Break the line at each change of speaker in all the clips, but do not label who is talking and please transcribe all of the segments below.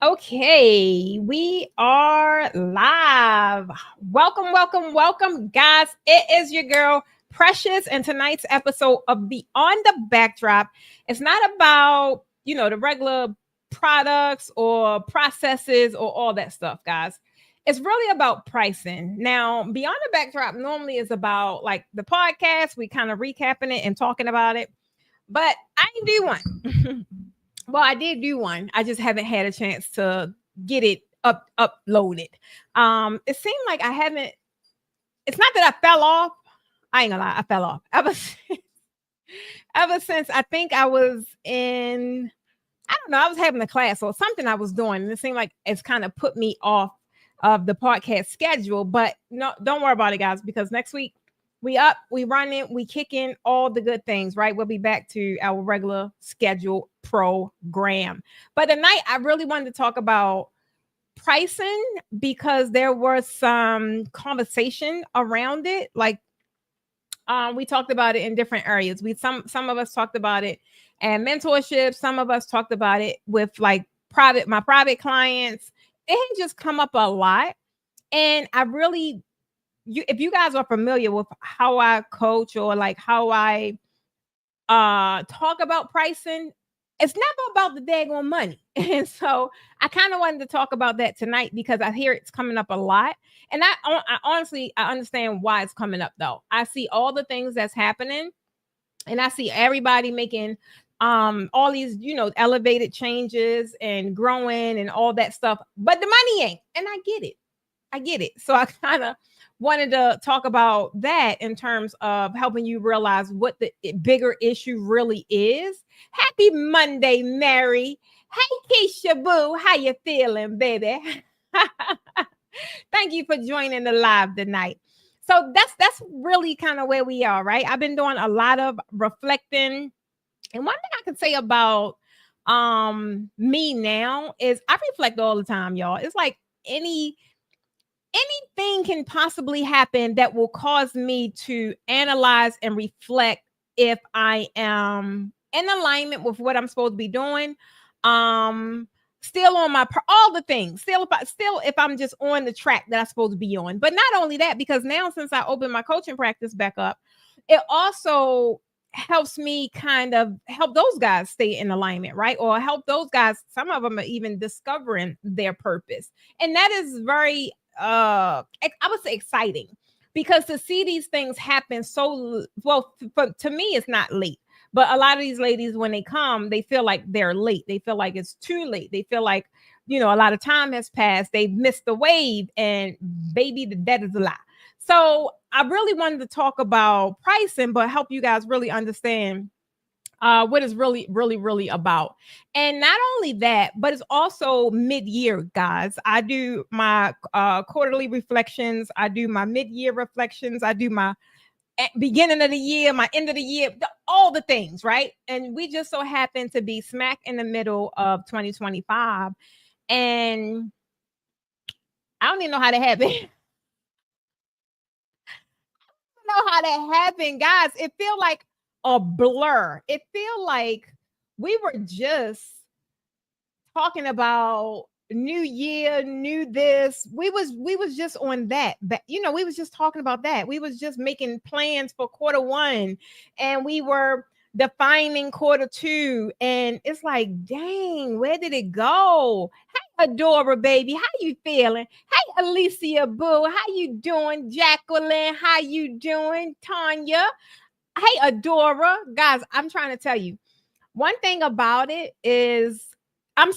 Okay, we are live. Welcome, guys. It is your girl, Precious, and tonight's episode of Beyond the Backdrop. It's not about, the regular products or processes or all that stuff, guys. It's really about pricing. Now, Beyond the Backdrop normally is about like the podcast, we kind of recapping it and talking about it, but I didn't do one. Well, I did do one. I just haven't had a chance to get it uploaded. It seemed like I haven't. It's not that I fell off. I ain't gonna lie, I fell off ever since I think I was in. I don't know. I was having a class or something I was doing, and it seemed like it's kind of put me off of the podcast schedule. But no, don't worry about it, guys, because next week we up, we running, we kicking all the good things, right? We'll be back to our regular schedule program. But tonight I really wanted to talk about pricing because there was some conversation around it. Like we talked about it in different areas. Some of us talked about it and mentorship, some of us talked about it with like my private clients. It had just come up a lot. And I really if you guys are familiar with how I coach or like how I talk about pricing, it's never about the daggone money. And so I kind of wanted to talk about that tonight because I hear it's coming up a lot. And I honestly I understand why it's coming up though. I see all the things that's happening and I see everybody making all these elevated changes and growing and all that stuff, but the money ain't. And I get it. So I kind of wanted to talk about that in terms of helping you realize what the bigger issue really is. Happy Monday, Mary. Hey, Keisha Boo. How you feeling, baby? Thank you for joining the live tonight. So that's really kind of where we are, right? I've been doing a lot of reflecting. And one thing I can say about me now is I reflect all the time, y'all. It's like anything can possibly happen that will cause me to analyze and reflect if I am in alignment with what I'm supposed to be doing. Still on all the things, still if I'm just on the track that I'm supposed to be on. But not only that, because now since I opened my coaching practice back up, it also helps me kind of help those guys stay in alignment, right? Or help those guys, some of them are even discovering their purpose. And that is very I would say exciting because to see these things happen so well, to me it's not late, but a lot of these ladies when they come they feel like they're late, they feel like it's too late, they feel like a lot of time has passed, they've missed the wave, and baby, that is a lie. So I really wanted to talk about pricing but help you guys really understand what is really about. And not only that, but it's also mid-year, guys. I do my quarterly reflections, I do my mid-year reflections, I do my beginning of the year, my end of the year, all the things, right? And we just so happen to be smack in the middle of 2025. And I don't even know how that happened. Know how that happened, guys. It feel like a blur. It feel like we were just talking about new year, new this. We was just on that. But we was just talking about that. We was just making plans for quarter one, and we were defining quarter two. And it's like, dang, where did it go? Hey, Adora, baby, how you feeling? Hey, Alicia Boo, how you doing? Jacqueline, how you doing? Tanya, hey, Adora. Guys, I'm trying to tell you, one thing about it is I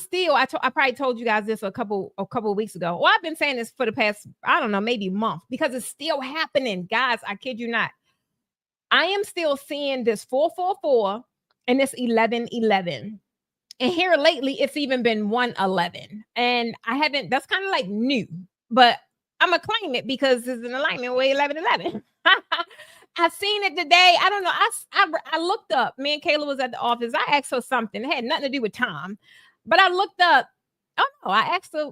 probably told you guys this a couple of weeks ago. Well, I've been saying this for the past, I don't know, maybe month, because it's still happening. Guys, I kid you not. I am still seeing this 444 and this 1111. And here lately, it's even been 111. And I haven't, that's kind of like new, but I'm going to claim it because it's in alignment with 1111. I seen it today. I don't know. I looked up. Me and Kayla was at the office. I asked her something. It had nothing to do with time. But I looked up. Oh, no. I asked her.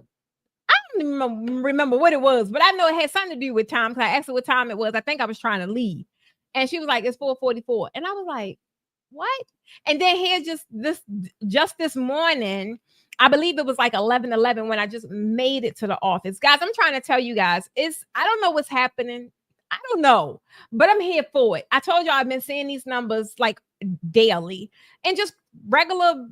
I don't even remember what it was, but I know it had something to do with time because I asked her what time it was. I think I was trying to leave. And she was like, it's 4:44. And I was like, what? And then here just this morning, I believe it was like 11:11 when I just made it to the office. Guys, I'm trying to tell you guys, I don't know what's happening. I don't know, but I'm here for it. I told y'all I've been seeing these numbers like daily and just regular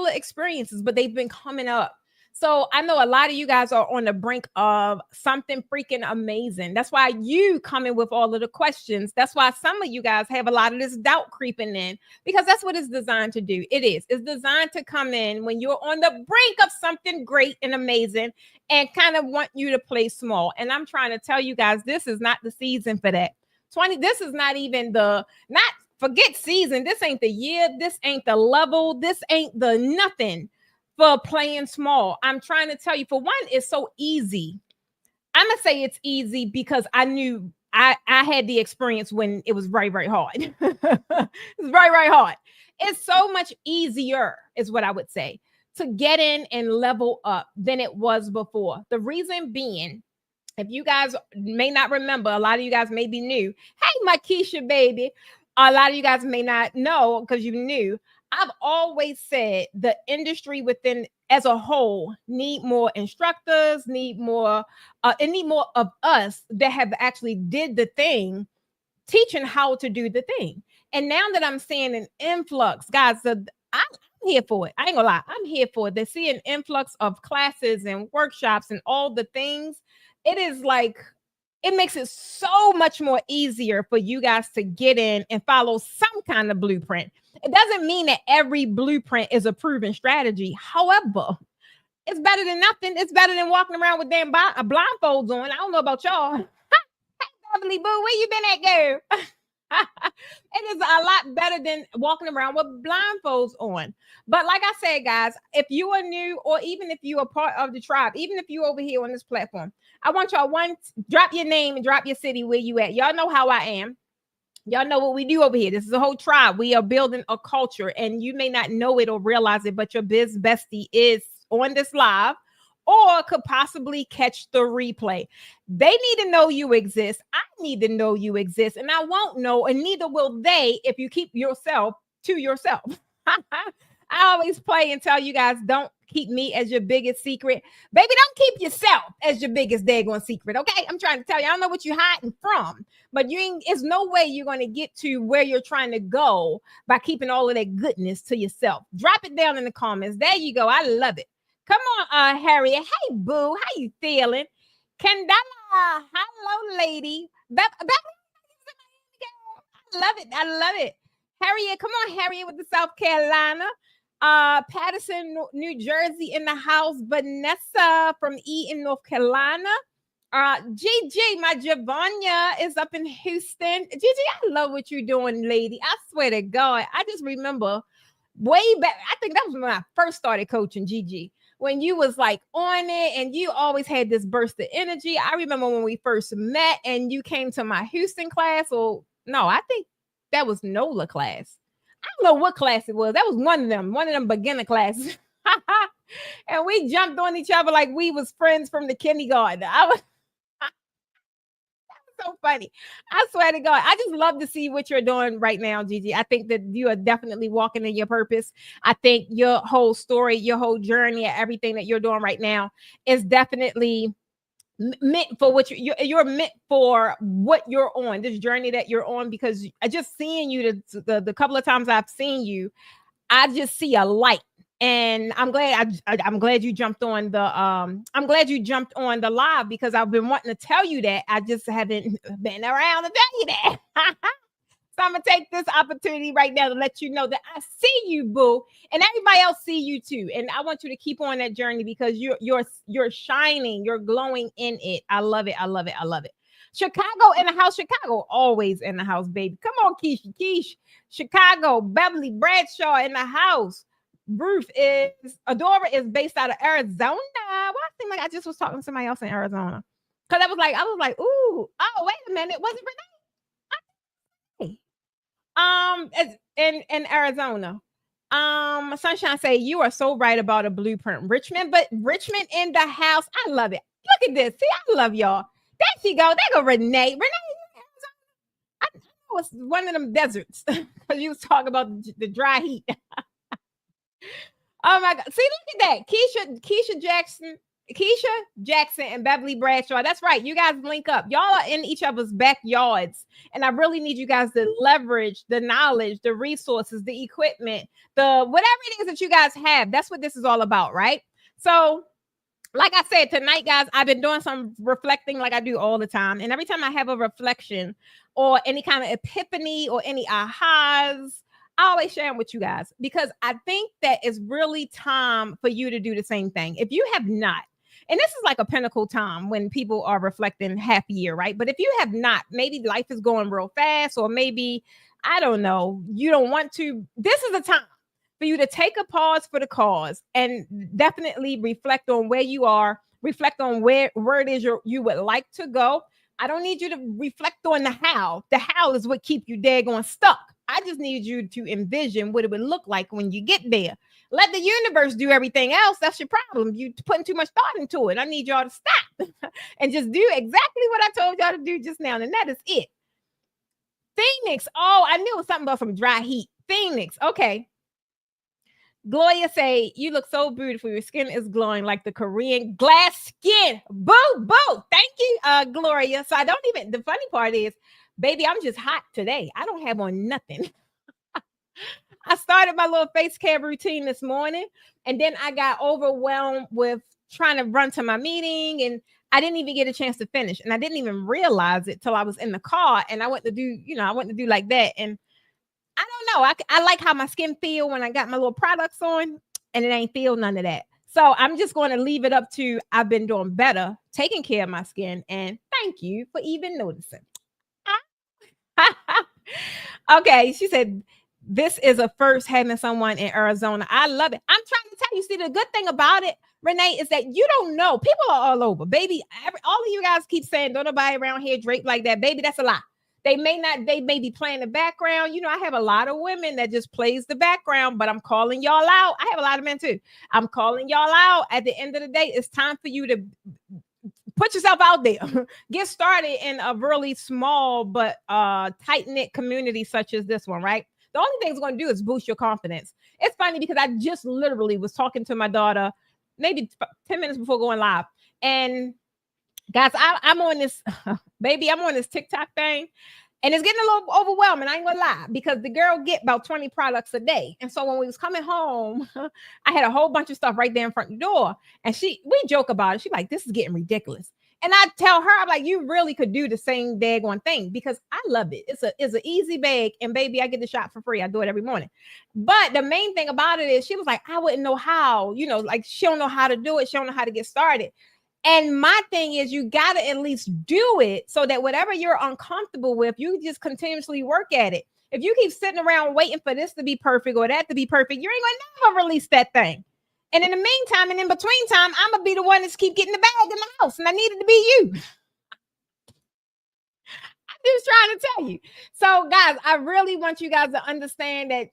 experiences, but they've been coming up. So I know a lot of you guys are on the brink of something freaking amazing. That's why you come in with all of the questions. That's why some of you guys have a lot of this doubt creeping in, because that's what it's designed to do. It's designed to come in when you're on the brink of something great and amazing and kind of want you to play small. And I'm trying to tell you guys, this is not the season for that. This is not even forget season. This ain't the year. This ain't the level. This ain't the nothing for playing small. I'm trying to tell you, for one, it's so easy. I'm gonna say it's easy because I knew I had the experience when it was very, very hard. It's very, very hard. It's so much easier, is what I would say, to get in and level up than it was before. The reason being, if you guys may not remember, a lot of you guys may be new. Hey, my Keisha baby. A lot of you guys may not know because you knew. I've always said the industry within as a whole need more instructors, need more of us that have actually did the thing, teaching how to do the thing. And now that I'm seeing an influx, guys, I'm here for it. I ain't gonna lie, I'm here for it. They see an influx of classes and workshops and all the things. It is like, it makes it so much more easier for you guys to get in and follow some kind of blueprint. It doesn't mean that every blueprint is a proven strategy. However, it's better than nothing. It's better than walking around with damn blindfolds on. I don't know about y'all. Hey, lovely boo, where you been at, girl? It is a lot better than walking around with blindfolds on. But like I said, guys, if you are new, or even if you are part of the tribe, even if you over here on this platform, I want y'all drop your name and drop your city where you at. Y'all know how I am. Y'all know what we do over here. This is a whole tribe. We are building a culture, and you may not know it or realize it, but your biz bestie is on this live or could possibly catch the replay. They need to know you exist. I need to know you exist, and I won't know, and neither will they if you keep yourself to yourself. I always play and tell you guys, don't keep me as your biggest secret. Baby, don't keep yourself as your biggest daggone secret, okay? I'm trying to tell you, I don't know what you're hiding from, but it's no way you're going to get to where you're trying to go by keeping all of that goodness to yourself. Drop it down in the comments. There you go. I love it. Come on, Harriet. Hey, boo. How you feeling? Kendala. Hello, lady. I love it. I love it. Harriet, come on, Harriet with the South Carolina. Patterson, New Jersey in the house. Vanessa from Eaton, North Carolina. Gigi, my Javonia is up in Houston. Gigi, I love what you're doing, lady. I swear to God. I just remember way back. I think that was when I first started coaching, Gigi, when you was like on it and you always had this burst of energy. I remember when we first met and you came to my Houston class. Or no, I think that was NOLA class. I don't know what class it was. That was one of them beginner classes. And we jumped on each other like we was friends from the kindergarten. That was so funny. I swear to God, I just love to see what you're doing right now, Gigi. I think that you are definitely walking in your purpose. I think your whole story, your whole journey, everything that you're doing right now is definitely meant for what you're meant for, what you're on, this journey that you're on, because I just seeing you the couple of times I've seen you, I just see a light. And I'm glad you jumped on the live, because I've been wanting to tell you that. I just haven't been around to tell you that. So I'm gonna take this opportunity right now to let you know that I see you, boo, and everybody else see you too. And I want you to keep on that journey because you're shining, you're glowing in it. I love it. I love it. I love it. Chicago in the house. Chicago always in the house, baby. Come on, Keish. Chicago. Beverly Bradshaw in the house. Adora is based out of Arizona. Well, I think like I just was talking to somebody else in Arizona. Because I was like, ooh, oh, wait a minute. Was it Renee? In Arizona. Sunshine say you are so right about a blueprint. Richmond in the house. I love it. Look at this. See, I love y'all. There she go. There go Renee. I know it's one of them deserts because you was talking about the dry heat. Oh my God. See, look at that. Keisha Jackson and Beverly Bradshaw. That's right. You guys link up. Y'all are in each other's backyards. And I really need you guys to leverage the knowledge, the resources, the equipment, the whatever it is that you guys have. That's what this is all about, right? So, like I said, tonight, guys, I've been doing some reflecting like I do all the time. And every time I have a reflection or any kind of epiphany or any ahas, I always share them with you guys because I think that it's really time for you to do the same thing. If you have not, and this is like a pinnacle time when people are reflecting half a year, right? But if you have not, maybe life is going real fast, or maybe, I don't know, you don't want to, this is the time for you to take a pause for the cause and definitely reflect on where you are, reflect on where it is you would like to go. I don't need you to reflect on the how. The how is what keep you daggone stuck. I just need you to envision what it would look like when you get there. Let the universe do everything else. That's your problem. You putting too much thought into it. I need y'all to stop and just do exactly what I told y'all to do just now. And that is it. Phoenix. Oh, I knew it was something about some dry heat. Phoenix. Okay. Gloria say, you look so beautiful. Your skin is glowing like the Korean glass skin. Boo, boo. Thank you, Gloria. So I don't even, the funny part is, baby, I'm just hot today. I don't have on nothing. I started my little face care routine this morning, and then I got overwhelmed with trying to run to my meeting, and I didn't even get a chance to finish. And I didn't even realize it till I was in the car, and I went to do like that. And I don't know. I like how my skin feel when I got my little products on, and it ain't feel none of that. So I'm just going to leave it up to I've been doing better, taking care of my skin, and thank you for even noticing. Okay, she said, this is a first having someone in Arizona. I love it. I'm trying to tell you, see, the good thing about it, Renee, is that you don't know. People are all over, baby. All of you guys keep saying, don't nobody around here drape like that. Baby, that's a lie. They may be playing the background. You know, I have a lot of women that just plays the background, but I'm calling y'all out. I have a lot of men too. I'm calling y'all out. At the end of the day, it's time for you to put yourself out there. Get started in a really small but tight-knit community such as this one, right? The only thing it's going to do is boost your confidence. It's funny because I just literally was talking to my daughter maybe 10 minutes before going live. And guys, I'm on this, baby, I'm on this TikTok thing. And it's getting a little overwhelming. I ain't gonna lie, because the girl get about 20 products a day. And so when we was coming home, I had a whole bunch of stuff right there in front of the door. And we joke about it. She's like, this is getting ridiculous. And I tell her, I'm like, you really could do the same daggone thing because I love it. It's an easy bag. And baby, I get the shot for free. I do it every morning. But the main thing about it is she was like, I wouldn't know how, like she don't know how to do it. She don't know how to get started. And my thing is, you got to at least do it so that whatever you're uncomfortable with, you just continuously work at it. If you keep sitting around waiting for this to be perfect or that to be perfect, you ain't going to never release that thing. And in the meantime, and in between time, I'm going to be the one that's keep getting the bag in the house. And I need it to be you. I'm just trying to tell you. So, guys, I really want you guys to understand that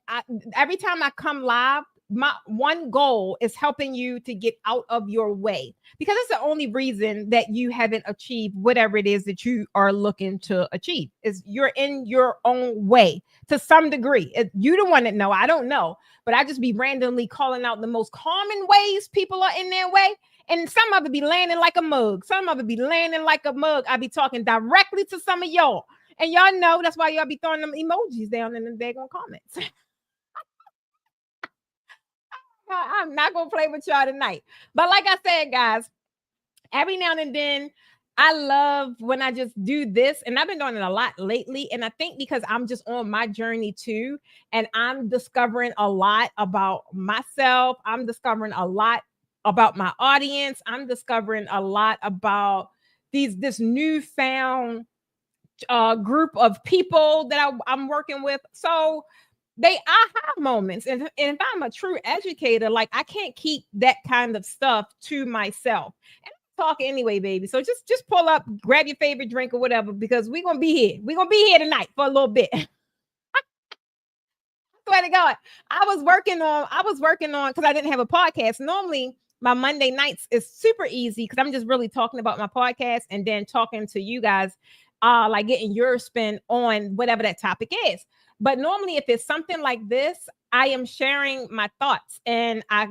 every time I come live, my one goal is helping you to get out of your way, because it's the only reason that you haven't achieved whatever it is that you are looking to achieve is you're in your own way to some degree. You the one that know, I don't know, but I just be randomly calling out the most common ways people are in their way. And some of it be landing like a mug. Some of it be landing like a mug. I be talking directly to some of y'all. And y'all know that's why y'all be throwing them emojis down in the daggone comments. I'm not going to play with y'all tonight. But like I said, guys, every now and then, I love when I just do this. And I've been doing it a lot lately. And I think because I'm just on my journey too. And I'm discovering a lot about myself. I'm discovering a lot about my audience. I'm discovering a lot about this newfound group of people that I'm working with. So they aha moments. And if I'm a true educator, like I can't keep that kind of stuff to myself. And I'm talking anyway, baby. So just pull up, grab your favorite drink or whatever, because we're gonna be here. We're gonna be here tonight for a little bit. Swear to God. I was working on because I didn't have a podcast. Normally my Monday nights is super easy because I'm just really talking about my podcast and then talking to you guys, like getting your spin on whatever that topic is. But normally, if it's something like this, I am sharing my thoughts, and I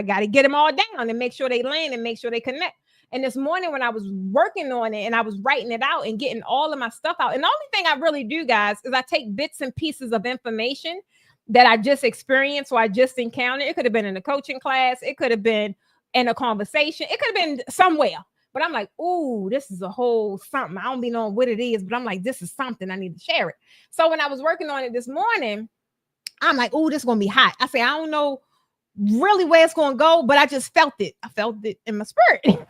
gotta get them all down and make sure they land and make sure they connect. And this morning when I was working on it and I was writing it out and getting all of my stuff out, and the only thing I really do, guys, is I take bits and pieces of information that I just experienced or I just encountered. It could have been in a coaching class, it could have been in a conversation, it could have been somewhere. But I'm like, ooh, this is a whole something. I don't be knowing what it is, but I'm like, this is something, I need to share it. So when I was working on it this morning, I'm like, ooh, this is gonna be hot. I say, I don't know really where it's gonna go, but I just felt it. I felt it in my spirit.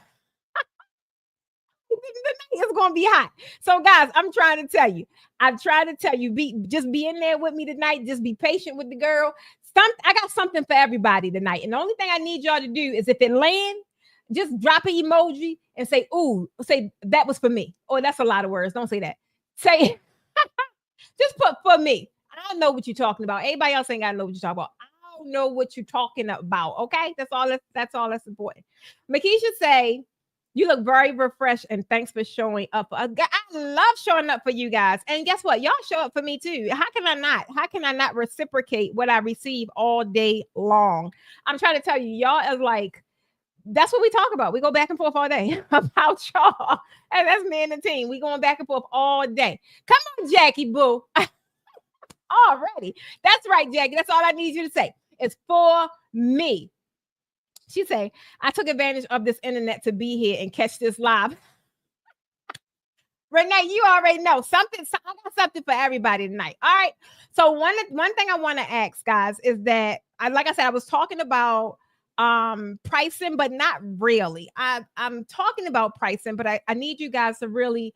It's gonna be hot. So, guys, I'm trying to tell you. I'm trying to tell you, be in there with me tonight. Just be patient with the girl. I got something for everybody tonight. And the only thing I need y'all to do is if it land, just drop an emoji and say, ooh, say that was for me. Oh, that's a lot of words. Don't say that. Say, just put for me. I don't know what you're talking about. Everybody else ain't got to know what you're talking about. I don't know what you're talking about. Okay. That's all that's important. Makisha say, you look very refreshed and thanks for showing up. I love showing up for you guys. And guess what? Y'all show up for me too. How can I not? How can I not reciprocate what I receive all day long? I'm trying to tell you, y'all is like, that's what we talk about. We go back and forth all day about y'all. And that's me and the team. We going back and forth all day. Come on, Jackie Boo. Already. That's right, Jackie. That's all I need you to say. It's for me. She say, I took advantage of this internet to be here and catch this live. Renee, you already know something. I got something for everybody tonight. All right. So one thing I want to ask, guys, is that like I said, I was talking about pricing, but not really. I'm talking about pricing, but I need you guys to really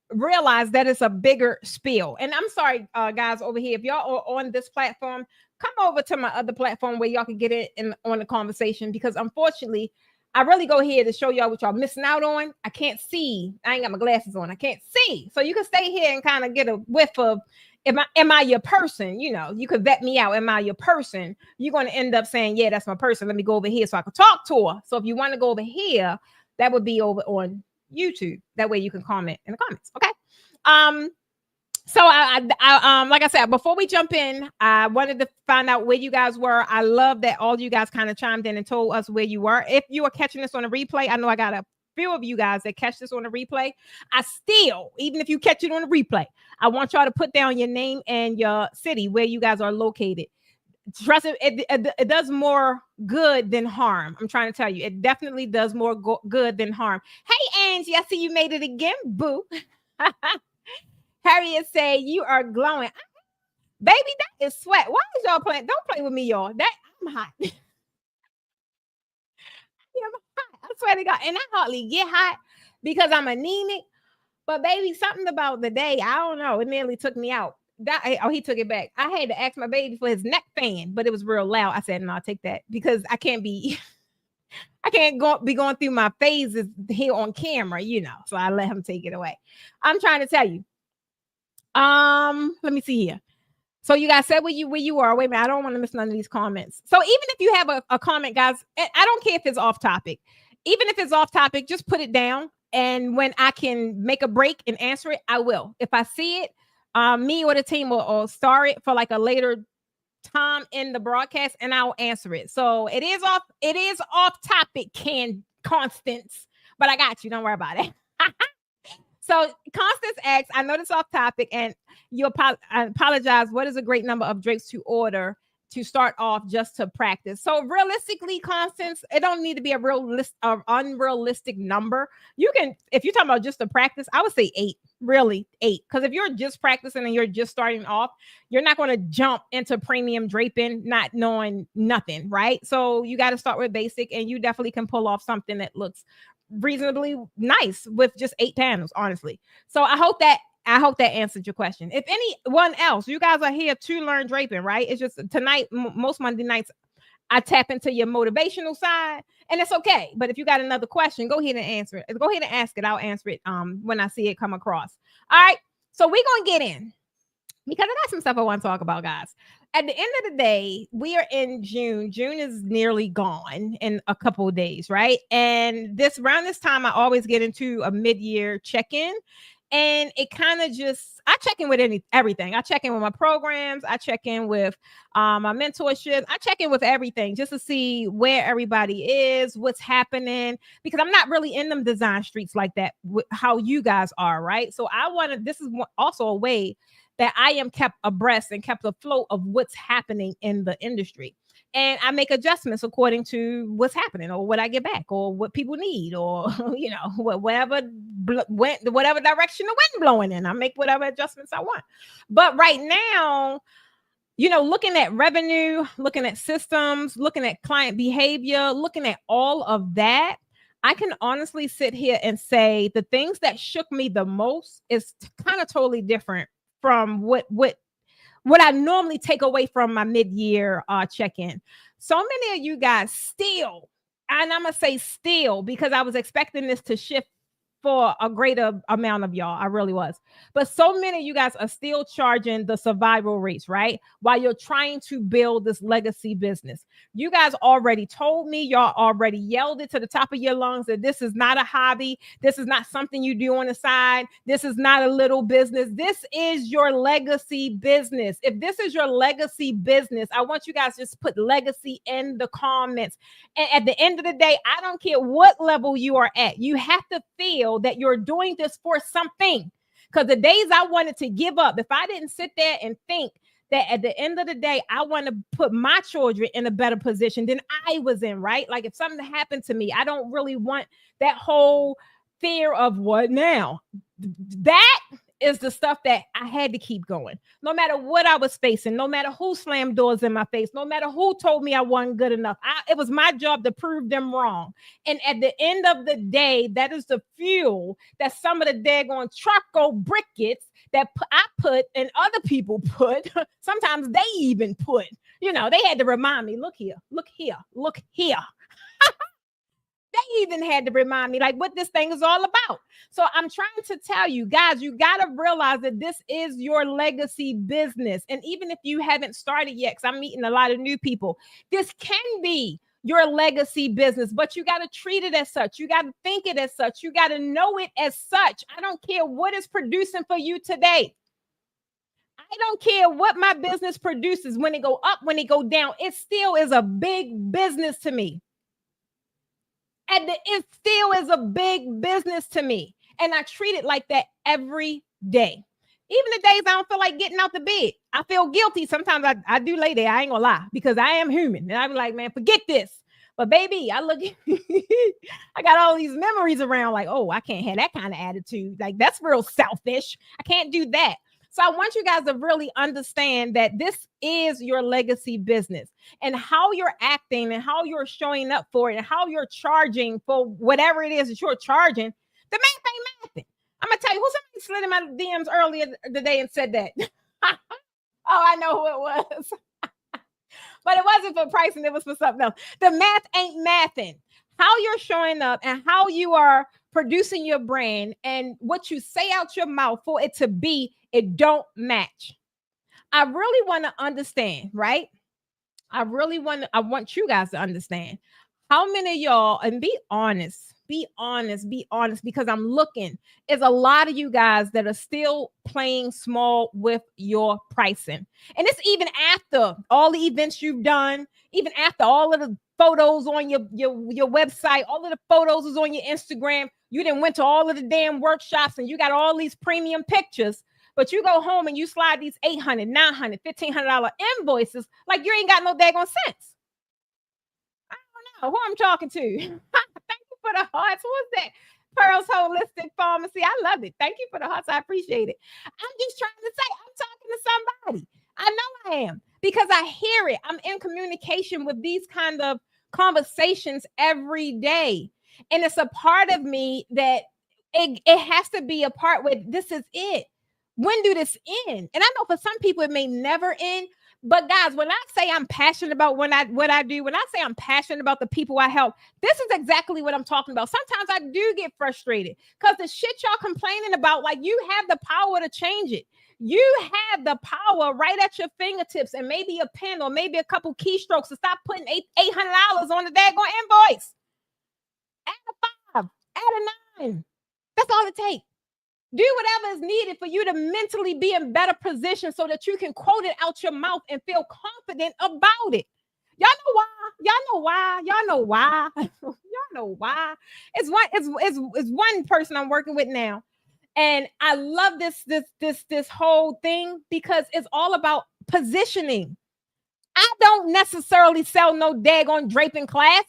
realize that it's a bigger spiel. And I'm sorry, guys, over here, if y'all are on this platform, come over to my other platform where y'all can get in on the conversation, because unfortunately, I really go here to show y'all what y'all missing out on. I can't see. I ain't got my glasses on. I can't see. So you can stay here and kind of get a whiff of, am I your person? You know, you could vet me out. Am I your person? You're going to end up saying, yeah, that's my person. Let me go over here so I can talk to her. So if you want to go over here, that would be over on YouTube. That way you can comment in the comments. Okay. So I like I said, before we jump in, I wanted to find out where you guys were. I love that all you guys kind of chimed in and told us where you were. If you are catching this on a replay, I know I got a few of you guys that catch this on a replay. Even if you catch it on a replay, I want y'all to put down your name and your city where you guys are located. Trust it does more good than harm. I'm trying to tell you, it definitely does more good than harm. Hey, Angie, I see you made it again, boo. Harriet say you are glowing, baby. That is sweat. Why is y'all playing? Don't play with me, y'all. I'm hot. I'm hot. I swear to God, and I hardly get hot because I'm anemic. But baby, something about the day, I don't know. It nearly took me out. He took it back. I had to ask my baby for his neck fan, but it was real loud. I said, no, I'll take that because I can't be going through my phases here on camera, you know. So I let him take it away. I'm trying to tell you. Let me see here. So you guys said where you are. Wait a minute, I don't want to miss none of these comments. So even if you have a comment, guys, I don't care if it's off topic. Even if it's off topic, just put it down. And when I can make a break and answer it, I will. If I see it, me or the team will star it for like a later time in the broadcast, and I'll answer it. So it is off topic, Constance, but I got you. Don't worry about it. So Constance asks, I know this off topic, and I apologize. What is a great number of drapes to order to start off just to practice? So realistically, Constance, it don't need to be a unrealistic number. You can, if you're talking about just to practice, I would say 8, really 8. Because if you're just practicing and you're just starting off, you're not going to jump into premium draping, not knowing nothing, right? So you got to start with basic, and you definitely can pull off something that looks reasonably nice with just 8 panels, honestly. So I hope that answered your question. If anyone else, you guys are here to learn draping, right? It's just tonight, most Monday nights, I tap into your motivational side, and it's okay. But if you got another question, go ahead and answer it. Go ahead and ask it. I'll answer it when I see it come across. All right. So we're gonna get in because I got some stuff I want to talk about, guys. At the end of the day, we are in June. June is nearly gone in a couple of days, right? And around this time, I always get into a mid-year check-in. And it kind of just, I check in with everything. I check in with my programs. I check in with my mentorship. I check in with everything just to see where everybody is, what's happening, because I'm not really in them design streets like that, how you guys are, right? So this is also a way that I am kept abreast and kept afloat of what's happening in the industry. And I make adjustments according to what's happening or what I get back or what people need or, whatever whatever direction the wind blowing in. I make whatever adjustments I want. But right now, looking at revenue, looking at systems, looking at client behavior, looking at all of that, I can honestly sit here and say the things that shook me the most is kind of totally different from what I normally take away from my mid-year check-in. So many of you guys still, and I'm going to say still, because I was expecting this to shift for a greater amount of y'all. I really was. But so many of you guys are still charging the survival rates, right? While you're trying to build this legacy business. You guys already told me, y'all already yelled it to the top of your lungs that this is not a hobby. This is not something you do on the side. This is not a little business. This is your legacy business. If this is your legacy business, I want you guys to just put legacy in the comments. And at the end of the day, I don't care what level you are at. You have to feel that you're doing this for something. Because the days I wanted to give up, if I didn't sit there and think that at the end of the day, I want to put my children in a better position than I was in, right? Like if something happened to me, I don't really want that whole fear of what now? That is the stuff that I had to keep going. No matter what I was facing, no matter who slammed doors in my face, no matter who told me I wasn't good enough, it was my job to prove them wrong. And at the end of the day, that is the fuel that some of the daggone truckle brickets that I put and other people put, sometimes they even put, they had to remind me, look here, look here, look here. They even had to remind me like what this thing is all about. So I'm trying to tell you guys, you got to realize that this is your legacy business. And even if you haven't started yet, because I'm meeting a lot of new people, this can be your legacy business, but you got to treat it as such. You got to think it as such. You got to know it as such. I don't care what is producing for you today. I don't care what my business produces when it go up, when it go down. It still is a big business to me. And it still is a big business to me. And I treat it like that every day. Even the days I don't feel like getting out the bed. I feel guilty. Sometimes I do lay there. I ain't gonna lie, because I am human. And I'm like, man, forget this. But baby, I got all these memories around like, oh, I can't have that kind of attitude. Like that's real selfish. I can't do that. So I want you guys to really understand that this is your legacy business, and how you're acting and how you're showing up for it and how you're charging for whatever it is that you're charging. The math ain't mathing. I'm going to tell you, who somebody slid in my DMs earlier today and said that. Oh, I know who it was. But it wasn't for pricing. It was for something else. The math ain't mathing. How you're showing up and how you are producing your brand and what you say out your mouth for it to be, it don't match. I really want to understand, right? I want you guys to understand how many of y'all, and be honest, because I'm looking, is a lot of you guys that are still playing small with your pricing. And it's even after all the events you've done, even after all of the photos on your website, all of the photos is on your Instagram. You done went to all of the damn workshops and you got all these premium pictures, but you go home and you slide these $800, $900, $1,500 invoices like you ain't got no daggone sense. I don't know who I'm talking to. Thank you for the hearts. What's that? Pearl's Holistic Pharmacy. I love it. Thank you for the hearts. I appreciate it. I'm just trying to say I'm talking to somebody. I know I am, because I hear it. I'm in communication with these kind of conversations every day. And it's a part of me that it has to be a part where this is it. When do this end? And I know for some people it may never end. But guys, when I say I'm passionate about what I do, when I say I'm passionate about the people I help, this is exactly what I'm talking about. Sometimes I do get frustrated because the shit y'all complaining about, like, you have the power to change it. You have the power right at your fingertips, and maybe a pen or maybe a couple keystrokes to stop putting $800 on the daggone invoice. Add a 5, add a 9. That's all it takes. Do whatever is needed for you to mentally be in better position so that you can quote it out your mouth and feel confident about it. Y'all know why? Y'all know why? Y'all know why? Y'all know why? It's one person I'm working with now. And I love this whole thing because it's all about positioning. I don't necessarily sell no daggone draping class.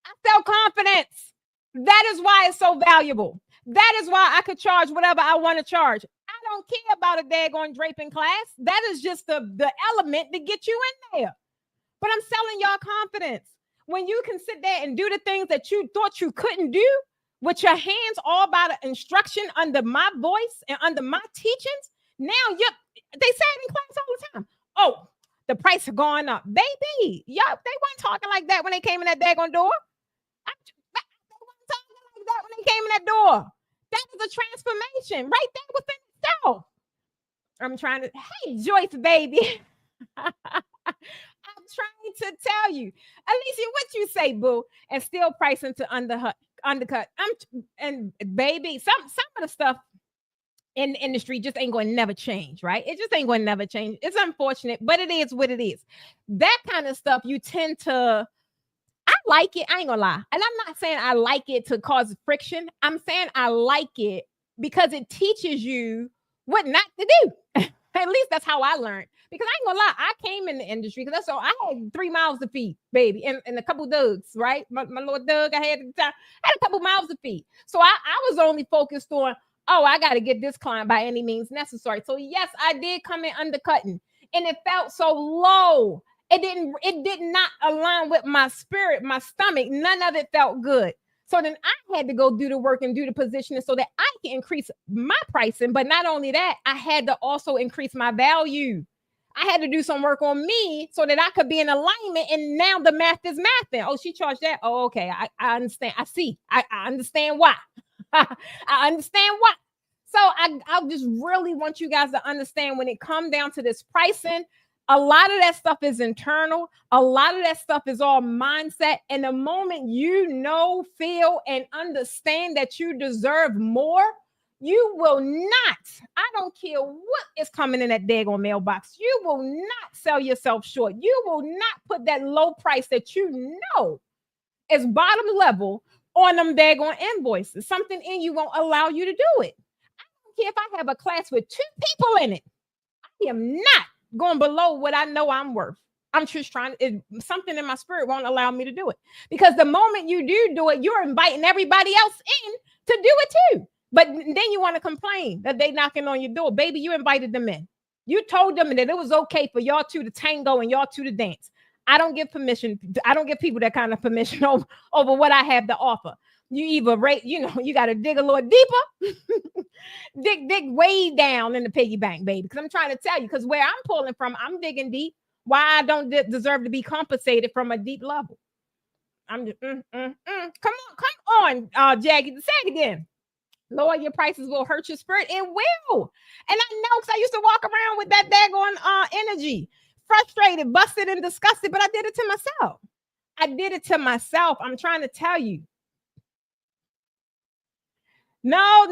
I sell confidence. That is why it's so valuable. That is why I could charge whatever I want to charge. I don't care about a daggone draping class. That is just the element to get you in there. But I'm selling y'all confidence. When you can sit there and do the things that you thought you couldn't do with your hands all by the instruction under my voice and under my teachings, now they say it in class all the time. Oh, the price has gone up. Baby, y'all, they weren't talking like that when they came in that daggone door. They weren't talking like that when they came in that door. That is a transformation right there within itself. I'm trying to, hey, Joyce, baby. I'm trying to tell you. Alicia, what you say, boo? And still pricing to undercut. And baby, some of the stuff in the industry just ain't going to never change, right? It just ain't going to never change. It's unfortunate, but it is what it is. That kind of stuff, you tend to, I like it. I ain't gonna lie. And I'm not saying I like it to cause friction. I'm saying I like it because it teaches you what not to do. At least that's how I learned. Because I ain't gonna lie, I came in the industry because that's all I had 3 mouths to feed, baby, and a couple Dougs, right? My little Doug I had at the time, I had a couple mouths to feed. So I was only focused on, oh, I got to get this client by any means necessary. So yes, I did come in undercutting, and it felt so low. It did not align with my spirit, my stomach. None of it felt good. So then I had to go do the work and do the positioning so that I can increase my pricing. But not only that, I had to also increase my value. I had to do some work on me so that I could be in alignment. And now the math is mathing. Oh, she charged that. Oh, okay. I understand. I see. I understand why. I understand why. So I just really want you guys to understand when it comes down to this pricing, a lot of that stuff is internal. A lot of that stuff is all mindset. And the moment you know, feel, and understand that you deserve more, you will not, I don't care what is coming in that daggone mailbox, you will not sell yourself short. You will not put that low price that you know is bottom level on them daggone invoices. Something in you won't allow you to do it. I don't care if I have a class with 2 people in it. I am not going below what I know I'm worth. I'm just trying, something in my spirit won't allow me to do it. Because the moment you do it, you're inviting everybody else in to do it too. But then you want to complain that they knocking on your door. Baby, you invited them in. You told them that it was okay for y'all two to tango and y'all two to dance. I don't give permission. I don't give people that kind of permission over what I have to offer. You either rate, you got to dig a little deeper, dig way down in the piggy bank, baby. Because I'm trying to tell you, because where I'm pulling from, I'm digging deep. Why I don't deserve to be compensated from a deep level. I'm just, Come on, Jackie, say it again. Lower your prices will hurt your spirit. It will. And I know because I used to walk around with that daggone energy, frustrated, busted, and disgusted, but I did it to myself. I did it to myself. I'm trying to tell you. No.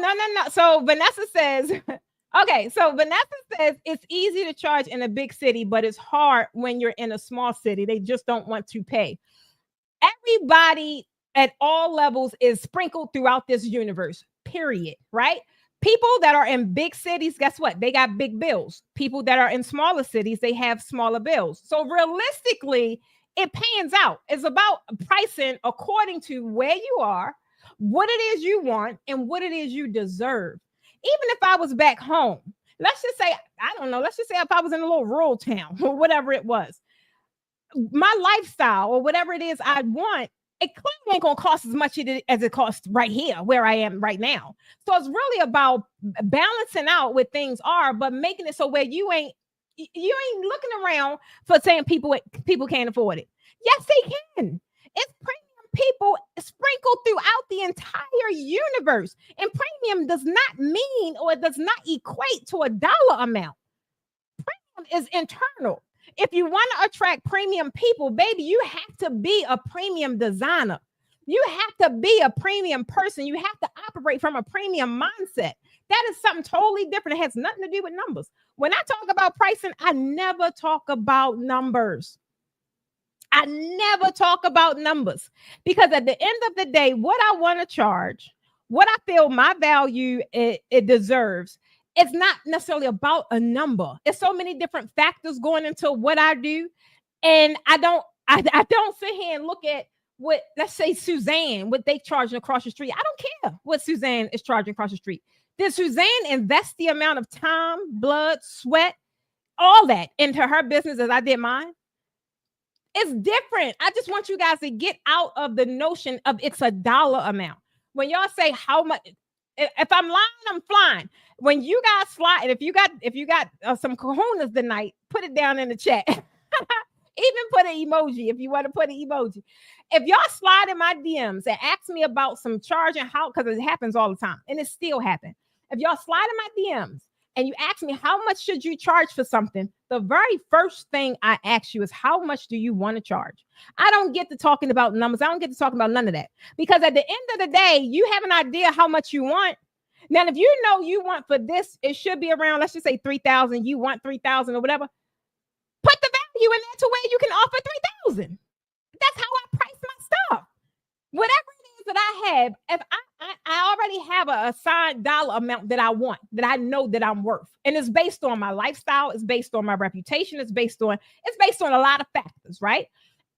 So Vanessa says, okay, so Vanessa says it's easy to charge in a big city, but it's hard when you're in a small city. They just don't want to pay. Everybody at all levels is sprinkled throughout this universe, period, right? People that are in big cities, guess what? They got big bills. People that are in smaller cities, they have smaller bills. So realistically, it pans out. It's about pricing according to where you are, what it is you want, and what it is you deserve. Even if I was back home, let's just say, I don't know, let's just say if I was in a little rural town or whatever it was, my lifestyle or whatever it is I want, it clearly ain't gonna cost as much as it costs right here where I am right now. So it's really about balancing out what things are, but making it so where you ain't looking around for saying people can't afford it. Yes, they can. It's premium people sprinkled throughout the entire universe, and premium does not mean or it does not equate to a dollar amount. Premium is internal. If you want to attract premium people, baby, you have to be a premium designer. You have to be a premium person. You have to operate from a premium mindset. That is something totally different. It has nothing to do with numbers. When I talk about pricing, I never talk about numbers. I never talk about numbers because at the end of the day, what I want to charge, what I feel my value it deserves, it's not necessarily about a number. It's so many different factors going into what I do. And I don't sit here and look at what, let's say, Suzanne, what they charging across the street. I don't care what Suzanne is charging across the street. Did Suzanne invest the amount of time, blood, sweat, all that into her business as I did mine? It's different. I just want you guys to get out of the notion of it's a dollar amount. When y'all say how much, if I'm lying, I'm flying. When you guys slide, and if you got some kahunas tonight, put it down in the chat. Even put an emoji if you want to put an emoji. If y'all slide in my DMs and ask me about some charging, how, because it happens all the time, and it still happens. If y'all slide in my DMs and you ask me how much should you charge for something, the very first thing I ask you is how much do you want to charge? I don't get to talking about numbers. I don't get to talking about none of that, because at the end of the day, you have an idea how much you want. Now, if you know you want for this, it should be around, let's just say 3,000. You want 3,000 or whatever. Put the value in that to where you can offer 3,000. That's how I price my stuff. Whatever it is that I have, if I already have a assigned dollar amount that I want, that I know that I'm worth. And it's based on my lifestyle, it's based on my reputation, it's based on a lot of factors, right?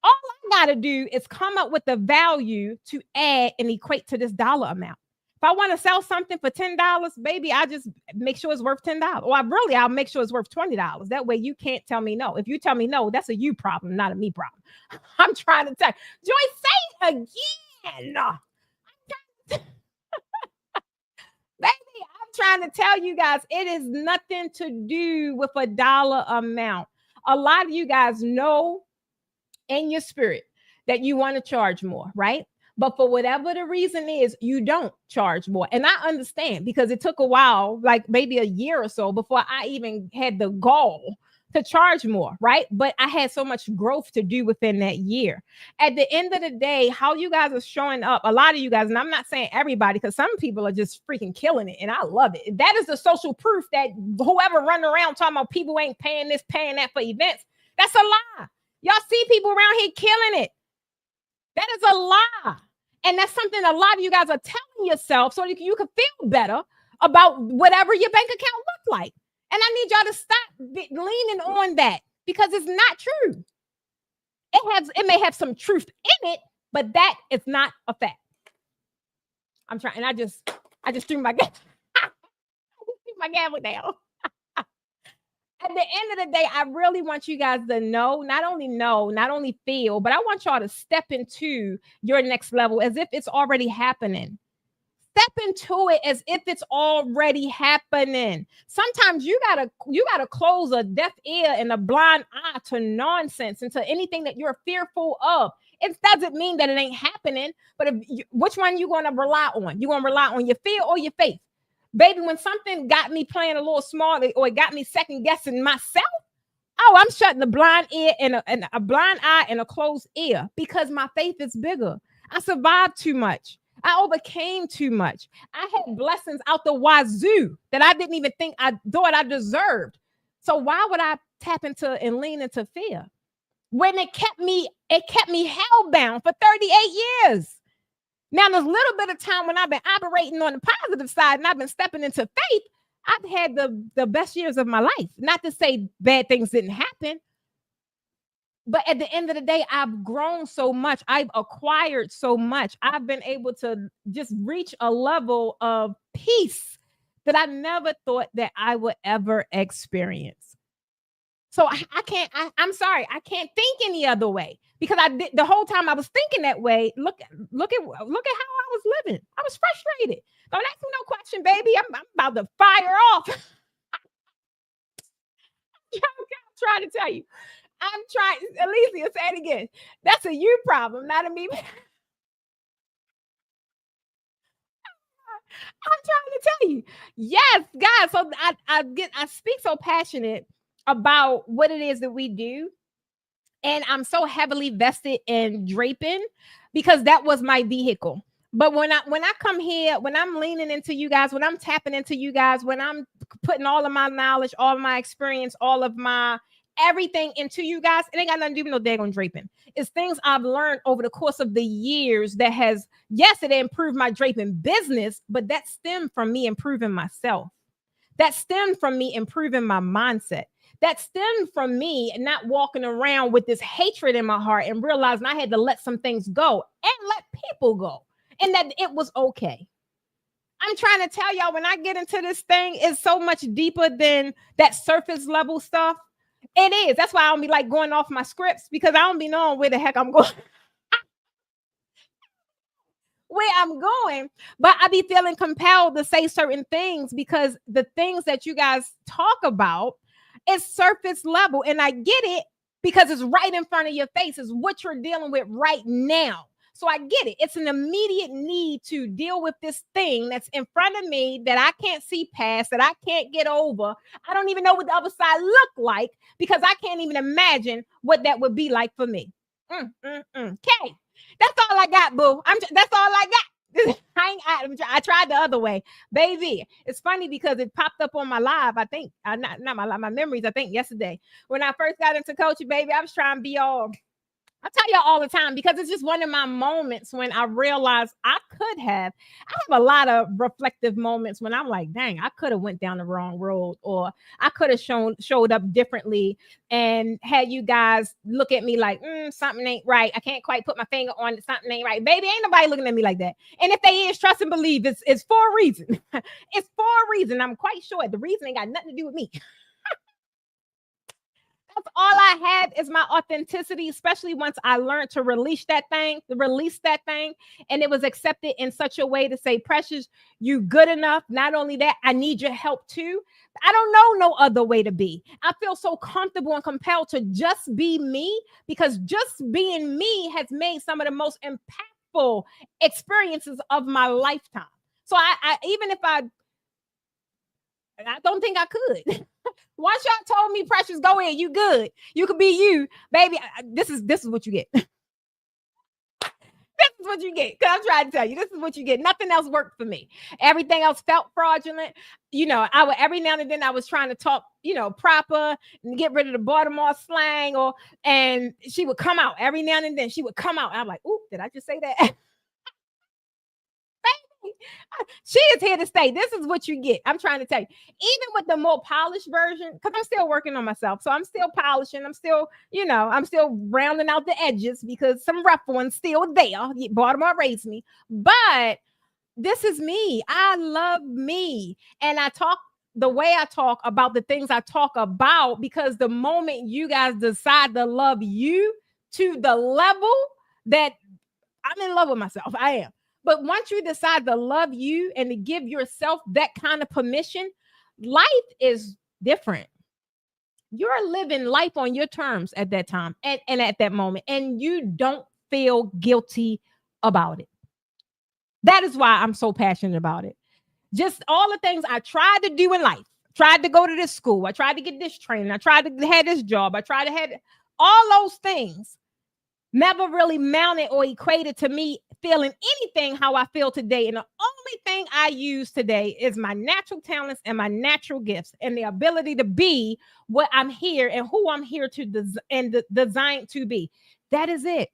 All I gotta do is come up with the value to add and equate to this dollar amount. If I want to sell something for $10, baby, I just make sure it's worth $10. Or I'll make sure it's worth $20. That way you can't tell me no. If you tell me no, that's a you problem, not a me problem. I'm trying to tell you. Joy, say it again. Baby, I'm trying to tell you guys, it is nothing to do with a dollar amount. A lot of you guys know in your spirit that you want to charge more, right? But for whatever the reason is, you don't charge more. And I understand, because it took a while, like maybe a year or so, before I even had the gall to charge more, right? But I had so much growth to do within that year. At the end of the day, how you guys are showing up, a lot of you guys, and I'm not saying everybody, because some people are just freaking killing it, and I love it. That is the social proof that whoever running around talking about people ain't paying this, paying that for events, that's a lie. Y'all see people around here killing it. That is a lie. And that's something a lot of you guys are telling yourself so you can feel better about whatever your bank account looks like. And I need y'all to stop leaning on that, because it's not true. It may have some truth in it, but that is not a fact. I'm trying, and I just threw my gavel down. At the end of the day, I really want you guys to not only feel, but I want y'all to step into your next level as if it's already happening. Step into it as if it's already happening. Sometimes you gotta close a deaf ear and a blind eye to nonsense and to anything that you're fearful of. It doesn't mean that it ain't happening, but which one you gonna rely on? You gonna rely on your fear or your faith? Baby, when something got me playing a little small, or it got me second guessing myself, oh, I'm shutting a blind ear and a blind eye and a closed ear, because my faith is bigger. I survived too much. I overcame too much. I had blessings out the wazoo that I didn't even think I thought I deserved. So why would I tap into and lean into fear when it kept me hellbound for 38 years? Now, there's a little bit of time when I've been operating on the positive side and I've been stepping into faith. I've had the best years of my life. Not to say bad things didn't happen, but at the end of the day, I've grown so much. I've acquired so much. I've been able to just reach a level of peace that I never thought that I would ever experience. So I'm sorry, I can't think any other way, because the whole time I was thinking that way. Look at how I was living. I was frustrated. Don't ask me no question, baby. I'm about to fire off. I'm trying to tell you. I'm trying, Alicia, say it again. That's a you problem, not a me. I'm trying to tell you. Yes, guys. So I speak so passionate about what it is that we do. And I'm so heavily vested in Draping, because that was my vehicle. But when I come here, when I'm leaning into you guys, when I'm tapping into you guys, when I'm putting all of my knowledge, all of my experience, all of my everything into you guys, it ain't got nothing to do with no daggone draping. It's things I've learned over the course of the years that has, yes, it improved my draping business, but that stemmed from me improving myself. That stemmed from me improving my mindset. That stemmed from me not walking around with this hatred in my heart and realizing I had to let some things go and let people go, and that it was okay. I'm trying to tell y'all, when I get into this thing, it's so much deeper than that surface level stuff. It is. That's why I don't be like going off my scripts, because I don't be knowing where the heck I'm going. Where I'm going, but I be feeling compelled to say certain things because the things that you guys talk about is surface level, and I get it because it's right in front of your face. Is what you're dealing with right now. So I get it. It's an immediate need to deal with this thing that's in front of me that I can't see past, that I can't get over. I don't even know what the other side look like because I can't even imagine what that would be like for me. Okay. That's all I got, boo. That's all I got. I tried the other way, baby. It's funny because it popped up on my live. I think not my memories. I think yesterday when I first got into coaching, baby, I was trying to be all. I tell y'all all the time because it's just one of my moments when I realized I have a lot of reflective moments when I'm like, dang, I could have went down the wrong road, or I could have showed up differently and had you guys look at me like, something ain't right. I can't quite put my finger on it. Something ain't right. Baby, ain't nobody looking at me like that. And if they is, trust and believe, it's for a reason. It's for a reason. I'm quite sure the reason ain't got nothing to do with me. That's all I had is my authenticity, especially once I learned to release that thing, and it was accepted in such a way to say, Precious, you good enough. Not only that, I need your help too. I don't know no other way to be. I feel so comfortable and compelled to just be me, because just being me has made some of the most impactful experiences of my lifetime. So I even if I don't think I could. Once y'all told me, Precious, go in, you good. You could be you, baby. This is what you get. This is what you get. Because I'm trying to tell you, this is what you get. Nothing else worked for me. Everything else felt fraudulent. I would every now and then I was trying to talk, proper and get rid of the Baltimore slang, and she would come out every now and then. She would come out. I'm like, ooh, did I just say that? She is here to stay. This is what you get. I'm trying to tell you. Even with the more polished version, because I'm still working on myself. So I'm still polishing. I'm still, I'm still rounding out the edges because some rough ones still there. Baltimore raised me. But this is me. I love me. And I talk the way I talk about the things I talk about, because the moment you guys decide to love you to the level that I'm in love with myself, I am. But once you decide to love you and to give yourself that kind of permission, life is different. You're living life on your terms at that time and at that moment, and you don't feel guilty about it. That is why I'm so passionate about it. Just all the things I tried to do in life. Tried to go to this school. I tried to get this training. I tried to have this job. I tried to have all those things. Never really mounted or equated to me feeling anything how I feel today. And the only thing I use today is my natural talents and my natural gifts and the ability to be what I'm here and who I'm here to design to be. That is it.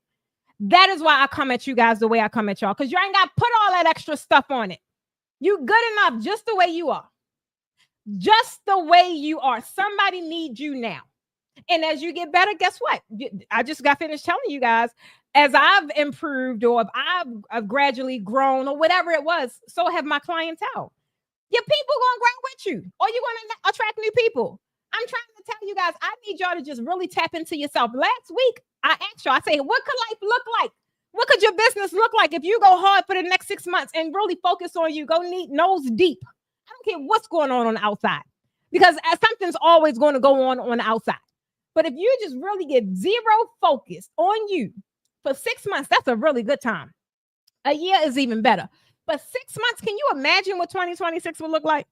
That is why I come at you guys the way I come at y'all, because you ain't got to put all that extra stuff on it. You good enough just the way you are. Just the way you are. Somebody needs you now. And as you get better, guess what? I just got finished telling you guys, as I've improved or if I've gradually grown or whatever it was, so have my clientele. Your people going to grow with you, or you're going to attract new people. I'm trying to tell you guys, I need y'all to just really tap into yourself. Last week, I asked y'all, I said, what could life look like? What could your business look like if you go hard for the next 6 months and really focus on you, go nose deep? I don't care what's going on the outside, because something's always going to go on the outside. But if you just really get zero focus on you for 6 months, that's a really good time. A year is even better. But 6 months, can you imagine what 2026 will look like?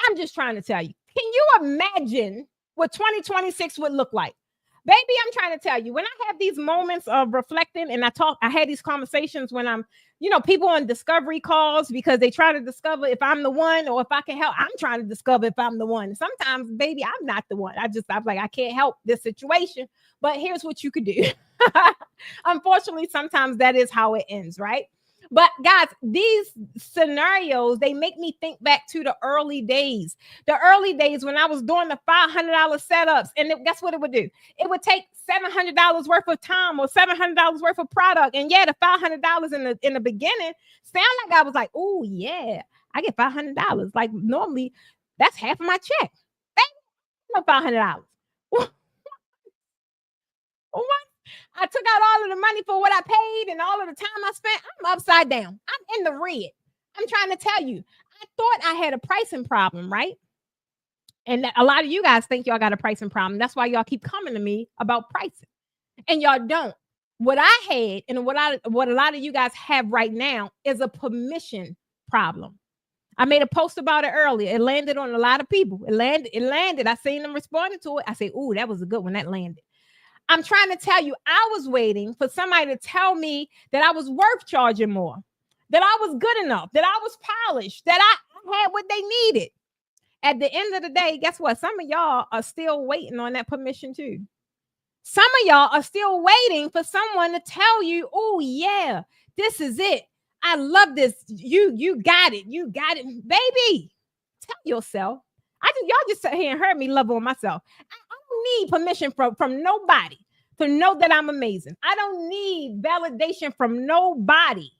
I'm just trying to tell you. Can you imagine what 2026 would look like? Baby, I'm trying to tell you, when I have these moments of reflecting and I had these conversations when I'm, people on discovery calls because they try to discover if I'm the one or if I can help. I'm trying to discover if I'm the one. Sometimes, baby, I'm not the one. I'm like, I can't help this situation, but here's what you could do. Unfortunately, sometimes that is how it ends, right? But guys, these scenarios, they make me think back to the early days. The early days when I was doing the $500 setups. And guess what it would do? It would take $700 worth of time or $700 worth of product. And yeah, the $500 in the beginning sound like I was like, oh yeah, I get $500. Like normally that's half of my check. That's $500. What? I took out all of the money for what I paid and all of the time I spent. I'm upside down. I'm in the red. I'm trying to tell you, I thought I had a pricing problem, right? And a lot of you guys think y'all got a pricing problem. That's why y'all keep coming to me about pricing. And y'all don't. What I had and what a lot of you guys have right now is a permission problem. I made a post about it earlier. It landed on a lot of people. It landed. I seen them responding to it. I say, ooh, that was a good one. That landed. I'm trying to tell you, I was waiting for somebody to tell me that I was worth charging more, that I was good enough, that I was polished, that I had what they needed. At the end of the day, guess what? Some of y'all are still waiting on that permission too. Some of y'all are still waiting for someone to tell you, oh yeah, this is it. I love this. You got it. You got it. Baby, tell yourself. Y'all just sat here and heard me love on myself. I don't need permission from nobody to know that I'm amazing. I don't need validation from nobody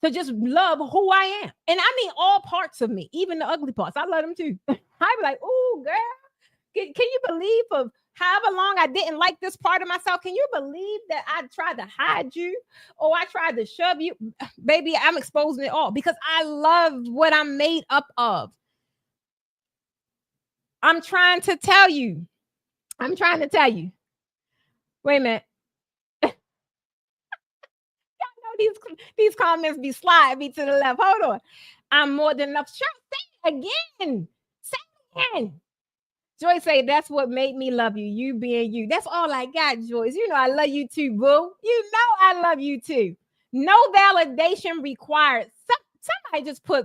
to just love who I am. And I mean all parts of me, even the ugly parts. I love them too. I be like, oh, girl, can you believe of however long I didn't like this part of myself? Can you believe that I tried to hide you or I tried to shove you? Baby, I'm exposing it all because I love what I'm made up of. I'm trying to tell you. Wait a minute. These comments be sliding me to the left. Hold on. I'm more than enough. Sure, say it again. Say it again. Joyce say, that's what made me love you. You being you. That's all I got, Joyce. You know I love you too, boo. You know I love you too. No validation required. Somebody just put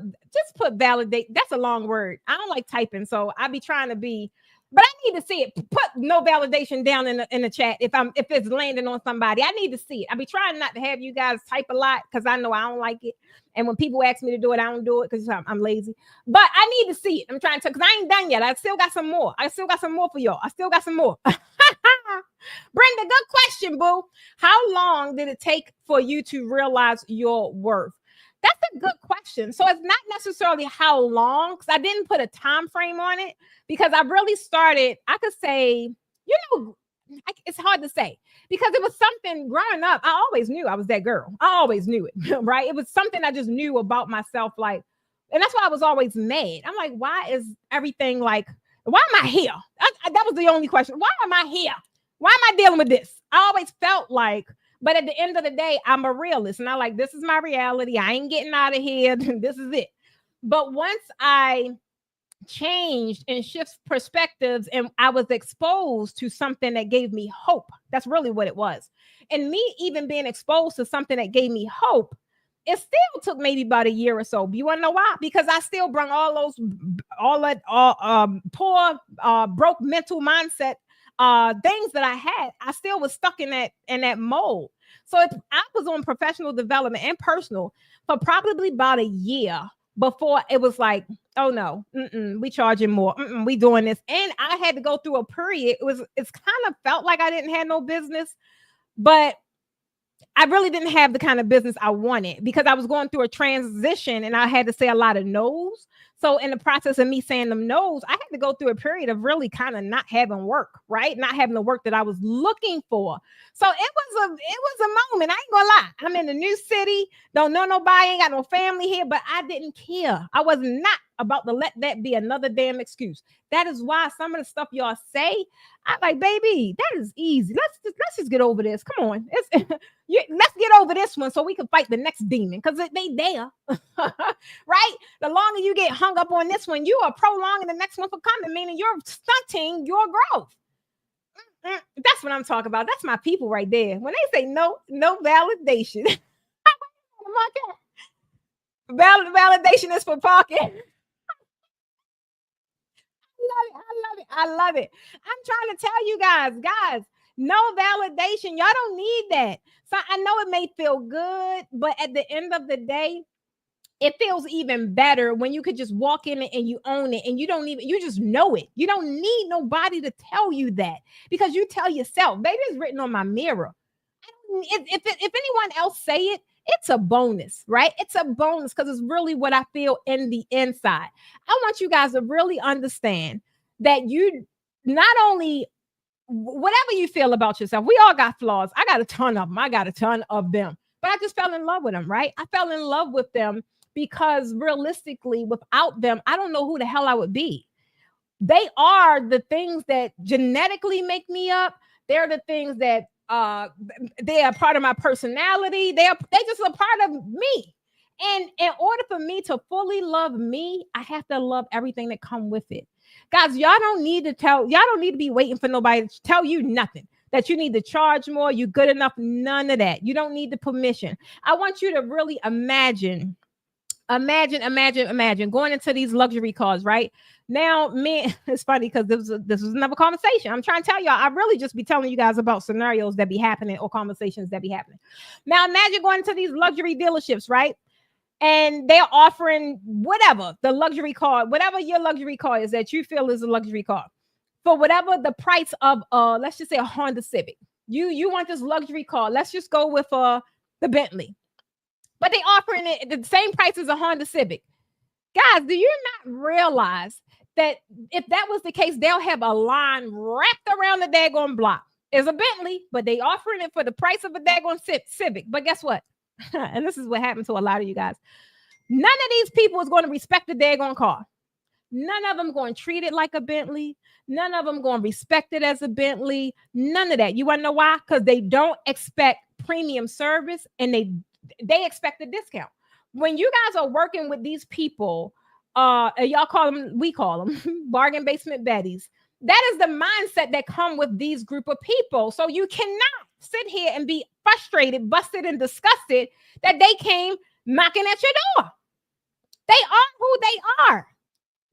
validate. That's a long word. I don't like typing, so I be trying to be. But I need to see it. Put no validation down in the chat if it's landing on somebody. I need to see it. I be trying not to have you guys type a lot because I know I don't like it. And when people ask me to do it, I don't do it because I'm lazy. But I need to see it. I'm trying to because I ain't done yet. I still got some more. For y'all. I still got some more. Brenda, good question, boo. How long did it take for you to realize your worth? That's a good question. So it's not necessarily how long, because I didn't put a time frame on it, because I really started, I could say, it's hard to say because it was something growing up. I always knew I was that girl. I always knew it, right? It was something I just knew about myself. Like, and that's why I was always mad. I'm like, why is everything like, why am I here? That was the only question. Why am I here? Why am I dealing with this? I always felt like, but at the end of the day, I'm a realist. And I like, this is my reality. I ain't getting out of here. This is it. But once I changed and shift perspectives and I was exposed to something that gave me hope. That's really what it was. And me even being exposed to something that gave me hope, it still took maybe about a year or so. You want to know why? Because I still brought all that poor, broke mental mindset things that I had. I still was stuck in that mold. So I was on professional development and personal for probably about a year before it was like, oh no, we charging more. We doing this. And I had to go through a period. It's kind of felt like I didn't have no business, but I really didn't have the kind of business I wanted because I was going through a transition and I had to say a lot of no's. So in the process of me saying them no's, I had to go through a period of really kind of not having work, right? Not having the work that I was looking for. So it was a moment. I ain't gonna lie. I'm in a new city, don't know nobody, ain't got no family here, but I didn't care. I was not about to let that be another damn excuse. That is why some of the stuff y'all say, I'm like, baby, that is easy. Let's just get over this. Come on. Let's get over this one so we can fight the next demon because they there. Right? The longer you get hung up on this one, you are prolonging the next one for coming, meaning you're stunting your growth. That's what I'm talking about. That's my people right there. When they say no validation, validation is for parking. I love it. I'm trying to tell you guys, no validation. Y'all don't need that. So I know it may feel good, but at the end of the day, it feels even better when you could just walk in it and you own it and you just know it. You don't need nobody to tell you that because you tell yourself, baby, it's written on my mirror. If anyone else say it, it's a bonus, right? It's a bonus because it's really what I feel in the inside. I want you guys to really understand that you not only whatever you feel about yourself, we all got flaws. I got a ton of them. I got a ton of them, but I just fell in love with them, right? I fell in love with them because realistically, without them, I don't know who the hell I would be. They are the things that genetically make me up. They're the things that they are part of my personality. They just a part of me. And in order for me to fully love me, I have to love everything that comes with it. Guys, y'all don't need to be waiting for nobody to tell you nothing. That you need to charge more, you good enough, none of that. You don't need the permission. I want you to really imagine going into these luxury cars, right? Now, man, it's funny because this was another conversation. I'm trying to tell y'all, I really just be telling you guys about scenarios that be happening or conversations that be happening. Now, imagine going to these luxury dealerships, right? And they're offering whatever the luxury car, whatever your luxury car is that you feel is a luxury car, for whatever the price of let's just say a Honda Civic. You want this luxury car. Let's just go with the Bentley. But they offering it at the same price as a Honda Civic. Guys, do you not realize that if that was the case, they'll have a line wrapped around the daggone block? It's a Bentley, but they offering it for the price of a daggone Civic. But guess what? And this is what happened to a lot of you guys. None of these people is going to respect the daggone car. None of them going to treat it like a Bentley. None of them going to respect it as a Bentley. None of that. You want to know why? Because they don't expect premium service and they expect a discount. When you guys are working with these people, we call them bargain basement baddies. That is the mindset that come with these group of people. So you cannot sit here and be frustrated, busted, and disgusted that they came knocking at your door. They are who they are.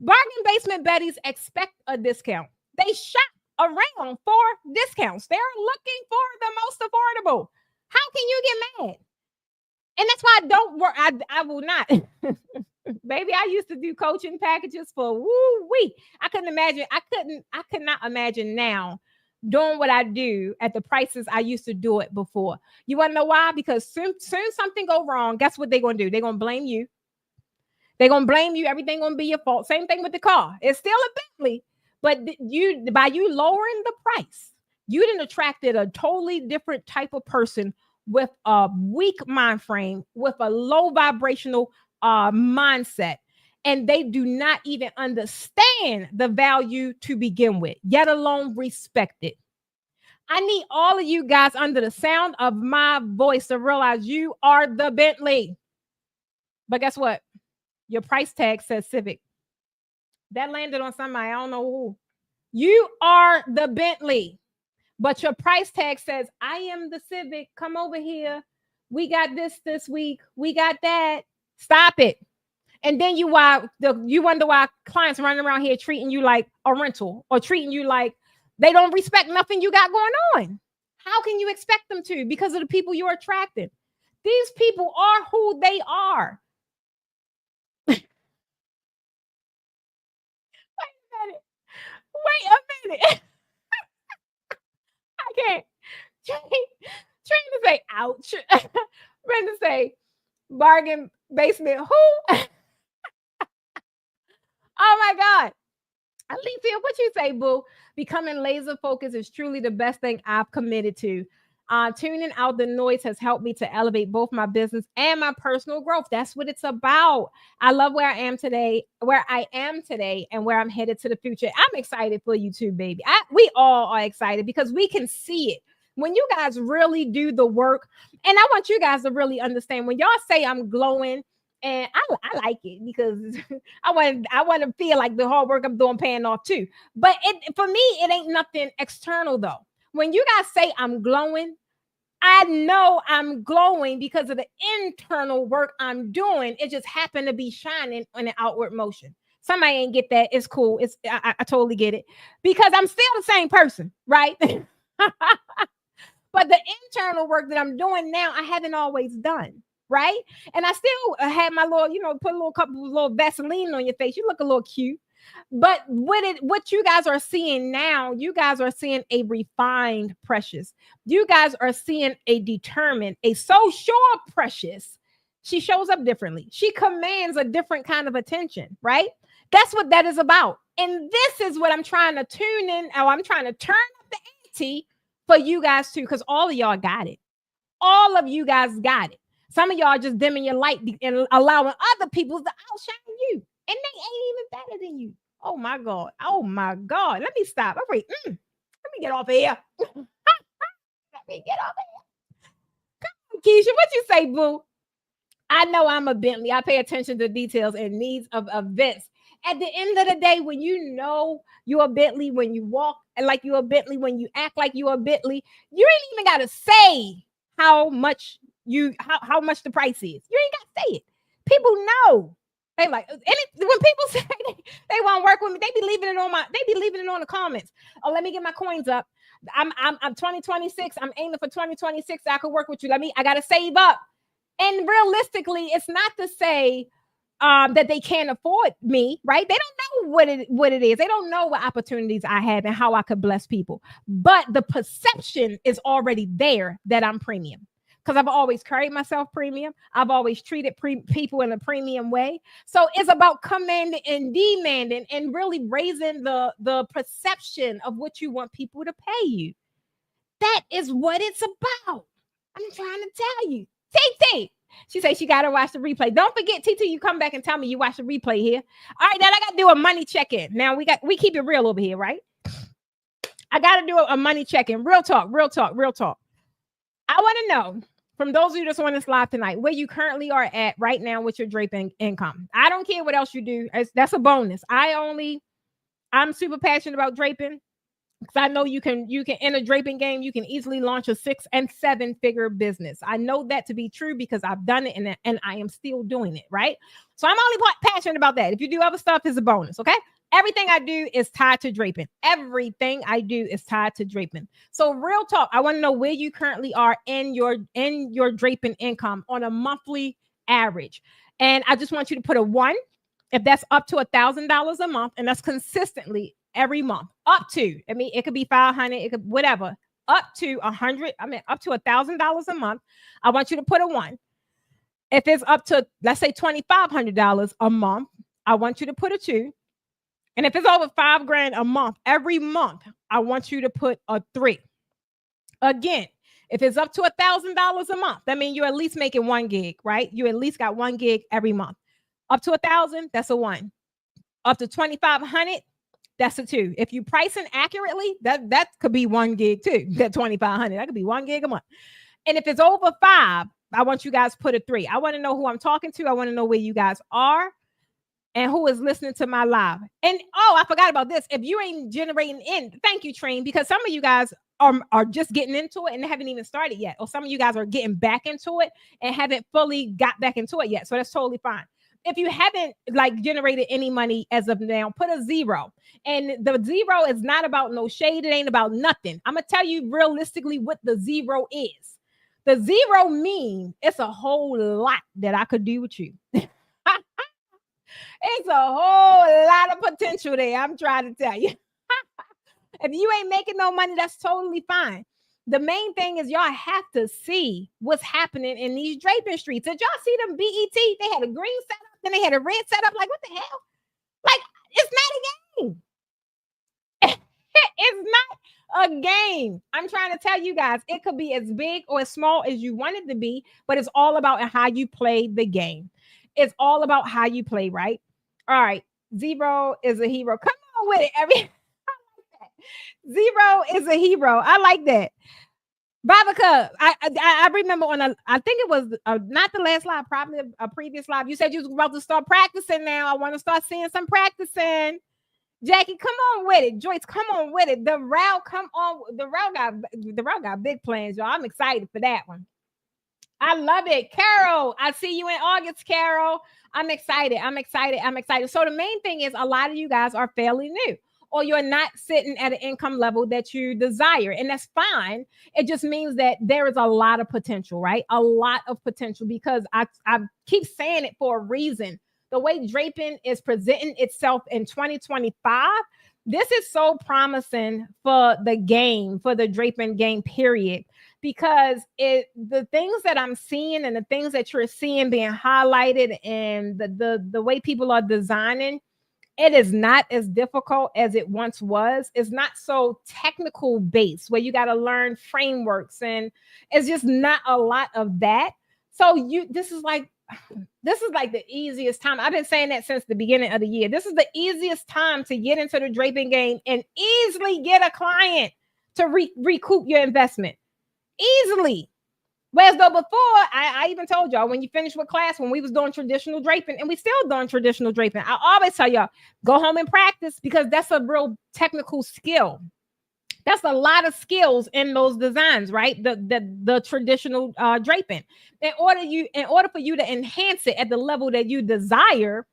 Bargain basement baddies expect a discount. They shop around for discounts. They're looking for the most affordable. How can you get mad? And that's why I don't work. I will not. Baby, I used to do coaching packages for woo-wee. I could not imagine now doing what I do at the prices I used to do it before. You want to know why? Because soon something go wrong, guess what they're going to do? They're going to blame you. They're going to blame you. Everything going to be your fault. Same thing with the car. It's still a Bentley, but by you lowering the price, you didn't attracted a totally different type of person with a weak mind frame, with a low vibrational mindset. And they do not even understand the value to begin with, yet alone respect it. I need all of you guys under the sound of my voice to realize you are the Bentley. But guess what? Your price tag says Civic. That landed on somebody. I don't know who. You are the Bentley. But your price tag says, I am the Civic. Come over here. We got this week. We got that. Stop it. And then you wonder why clients running around here treating you like a rental or treating you like they don't respect nothing you got going on. How can you expect them to? Because of the people you're attracting. These people are who they are. Wait a minute. I can't. Trying to say ouch. Trying to say bargain basement who? Oh my God. Alicia, what you say, boo? Becoming laser focused is truly the best thing I've committed to. Tuning out the noise has helped me to elevate both my business and my personal growth. That's what it's about. I love where I am today, and where I'm headed to the future. I'm excited for you too, baby. We all are excited because we can see it. When you guys really do the work, and I want you guys to really understand when y'all say I'm glowing, and I like it because I want to feel like the hard work I'm doing paying off too. But for me, it ain't nothing external though. When you guys say I'm glowing, I know I'm glowing because of the internal work I'm doing. It just happened to be shining in an outward motion. Somebody ain't get that. It's cool. I totally get it because I'm still the same person, right? But the internal work that I'm doing now, I haven't always done, right? And I still had my little, put a little couple of little Vaseline on your face. You look a little cute. But what you guys are seeing now, you guys are seeing a refined Precious. You guys are seeing a determined, a so sure Precious. She shows up differently. She commands a different kind of attention, right? That's what that is about. And this is what I'm trying to tune in, or I'm trying to turn up the ante for you guys too, because all of y'all got it. All of you guys got it. Some of y'all just dimming your light and allowing other people to outshine you. And they ain't even better than you. Oh my God. Oh my God. Let me stop. Let me get off of here. Let me get off of here. Come on, Keisha. What you say, boo? I know I'm a Bentley. I pay attention to details and needs of events. At the end of the day, when you know you're a Bentley, when you walk like you're a Bentley, when you act like you're a Bentley, you ain't even got to say how much the price is. You ain't got to say it. People know. They like when people say they want to work with me, they be leaving it on the comments. Oh, let me get my coins up. I'm 2026. I'm aiming for 2026. So I could work with you. I gotta save up. And realistically, it's not to say that they can't afford me, right? They don't know what it is. They don't know what opportunities I have and how I could bless people. But the perception is already there that I'm premium. Because I've always carried myself premium. I've always treated people in a premium way. So it's about commanding and demanding and really raising the perception of what you want people to pay you. That is what it's about. I'm trying to tell you. TT. She says she got to watch the replay. Don't forget, TT, you come back and tell me you watch the replay here. All right, now I got to do a money check-in. Now we keep it real over here, right? I got to do a money check-in. Real talk. I want to know, from those of you that's on this live tonight, where you currently are at right now with your draping income. I don't care what else you do. That's a bonus. I'm super passionate about draping because I know you can in a draping game, you can easily launch a 6 and 7 figure business. I know that to be true because I've done it and I am still doing it, right? So I'm only passionate about that. If you do other stuff, it's a bonus, okay? Everything I do is tied to draping. Everything I do is tied to draping. So real talk, I want to know where you currently are in your draping income on a monthly average. And I just want you to put a 1 if that's up to $1,000 a month, and that's consistently every month. Up to, it could be 500, it could whatever. Up to up to $1,000 a month. I want you to put a 1. If it's up to, let's say, $2,500 a month, I want you to put a 2. And if it's over $5,000 a month, every month, I want you to put a 3. Again, if it's up to $1,000 a month, that means you're at least making 1 gig, right? You at least got 1 gig every month. Up to 1,000, that's a 1. Up to 2,500, that's a 2. If you pricing accurately, that could be 1 gig too. That 2,500, that could be 1 gig a month. And if it's over 5, I want you guys to put a 3. I want to know who I'm talking to. I want to know where you guys are and who is listening to my live. And I forgot about this. If you ain't generating thank you, Train, because some of you guys are just getting into it and they haven't even started yet. Or some of you guys are getting back into it and haven't fully got back into it yet. So that's totally fine. If you haven't generated any money as of now, put a 0. And the 0 is not about no shade. It ain't about nothing. I'm going to tell you realistically what the 0 is. The 0 means it's a whole lot that I could do with you. It's a whole lot of potential there. I'm trying to tell you. If you ain't making no money, that's totally fine. The main thing is y'all have to see what's happening in these draping streets. Did y'all see them BET? They had a green setup, then they had a red setup. Like, what the hell? Like, it's not a game. It's not a game. I'm trying to tell you guys, it could be as big or as small as you want it to be, but it's all about how you play the game. It's all about how you play, right? All right. 0 is a hero. Come on with it. I like that. 0 is a hero. I like that. Babaca, I remember I think it was not the last live, probably a previous live. You said you was about to start practicing now. I want to start seeing some practicing. Jackie, come on with it. Joyce, come on with it. The route, come on. The route got big plans, y'all. I'm excited for that one. I love it. Carol, I see you in August, Carol. I'm excited. I'm excited. I'm excited. So the main thing is a lot of you guys are fairly new or you're not sitting at an income level that you desire. And that's fine. It just means that there is a lot of potential, right? A lot of potential because I keep saying it for a reason. The way Draping is presenting itself in 2025, this is so promising for the game, for the Draping game, period, because the things that I'm seeing and the things that you're seeing being highlighted and the way people are designing, it is not as difficult as it once was. It's not so technical based where you got to learn frameworks and it's just not a lot of that. So this is like the easiest time. I've been saying that since the beginning of the year. This is the easiest time to get into the Draping game and easily get a client to recoup your investment easily. Whereas though before, I even told y'all when you finish with class, when we was doing traditional draping, and we still doing traditional draping, I always tell y'all, go home and practice because that's a real technical skill. That's a lot of skills in those designs, right? The traditional draping. In order for you to enhance it at the level that you desire,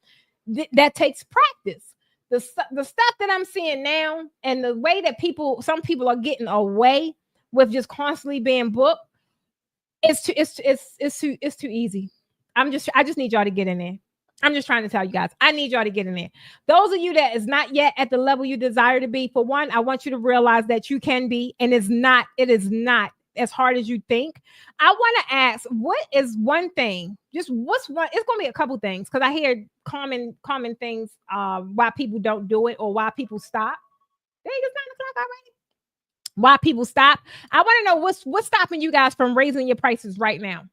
that takes practice. The stuff that I'm seeing now and the way that some people are getting away with just constantly being booked, it's too easy. I just need y'all to get in there. I'm just trying to tell you guys, I need y'all to get in there. Those of you that is not yet at the level you desire to be, for one, I want you to realize that you can be, and it is not as hard as you think. I want to ask, what is one thing? Just what's one? It's going to be a couple things because I hear common things why people don't do it or why people stop. Dang, it's 9 o'clock already. Why people stop? I want to know what's stopping you guys from raising your prices right now.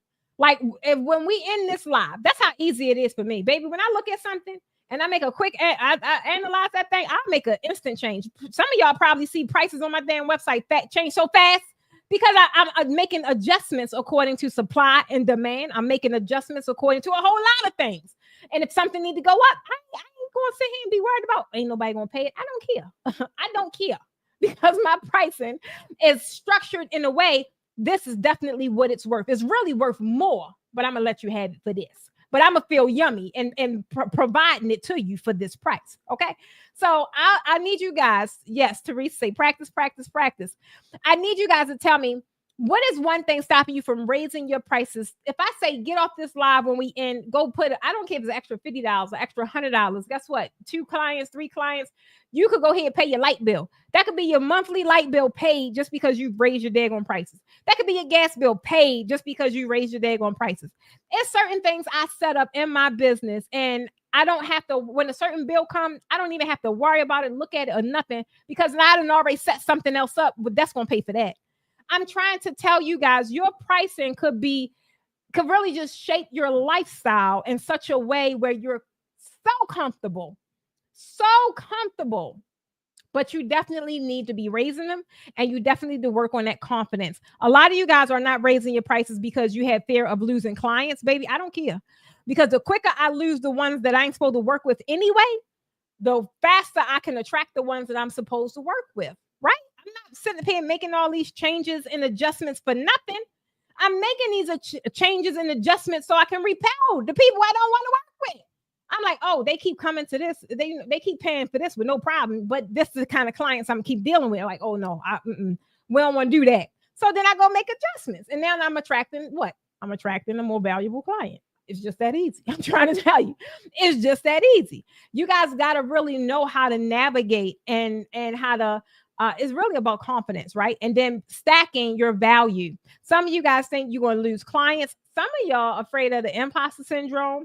Like when we end this live, that's how easy it is for me, baby. When I look at something and I make a quick, I analyze that thing, I'll make an instant change. Some of y'all probably see prices on my damn website change so fast because I'm making adjustments according to supply and demand. I'm making adjustments according to a whole lot of things. And if something need to go up, I ain't going to sit here and be worried about, ain't nobody going to pay it. I don't care. I don't care because my pricing is structured in a way. This is definitely what it's worth. It's really worth more, but I'm gonna let you have it for this. But I'm gonna feel yummy and providing it to you for this price. Okay. So I need you guys, yes, Teresa say practice, practice, practice. I need you guys to tell me what is one thing stopping you from raising your prices. If I say get off this live when we end, go put it. I don't care if it's extra $50 or extra $100. Guess what? 2 clients, 3 clients. You could go ahead and pay your light bill. That could be your monthly light bill paid just because you've raised your daggone prices. That could be your gas bill paid just because you raised your daggone prices. It's certain things I set up in my business, and I don't have to, when a certain bill comes, I don't even have to worry about it, look at it or nothing, because I done already set something else up, but that's going to pay for that. I'm trying to tell you guys, your pricing could really just shape your lifestyle in such a way where you're so comfortable, but you definitely need to be raising them, and you definitely need to work on that confidence. A lot of you guys are not raising your prices because you have fear of losing clients, baby. I don't care, because the quicker I lose the ones that I ain't supposed to work with anyway, the faster I can attract the ones that I'm supposed to work with, right? I'm not sitting up here making all these changes and adjustments for nothing. I'm making these changes and adjustments so I can repel the people I don't want to work with. I'm like, oh, they keep coming to this. They keep paying for this with no problem. But this is the kind of clients I'm keep dealing with. Like, oh no, we don't want to do that. So then I go make adjustments. And now I'm attracting what? I'm attracting a more valuable client. It's just that easy. I'm trying to tell you. It's just that easy. You guys got to really know how to navigate and how to, it's really about confidence, right? And then stacking your value. Some of you guys think you're going to lose clients. Some of y'all are afraid of the imposter syndrome.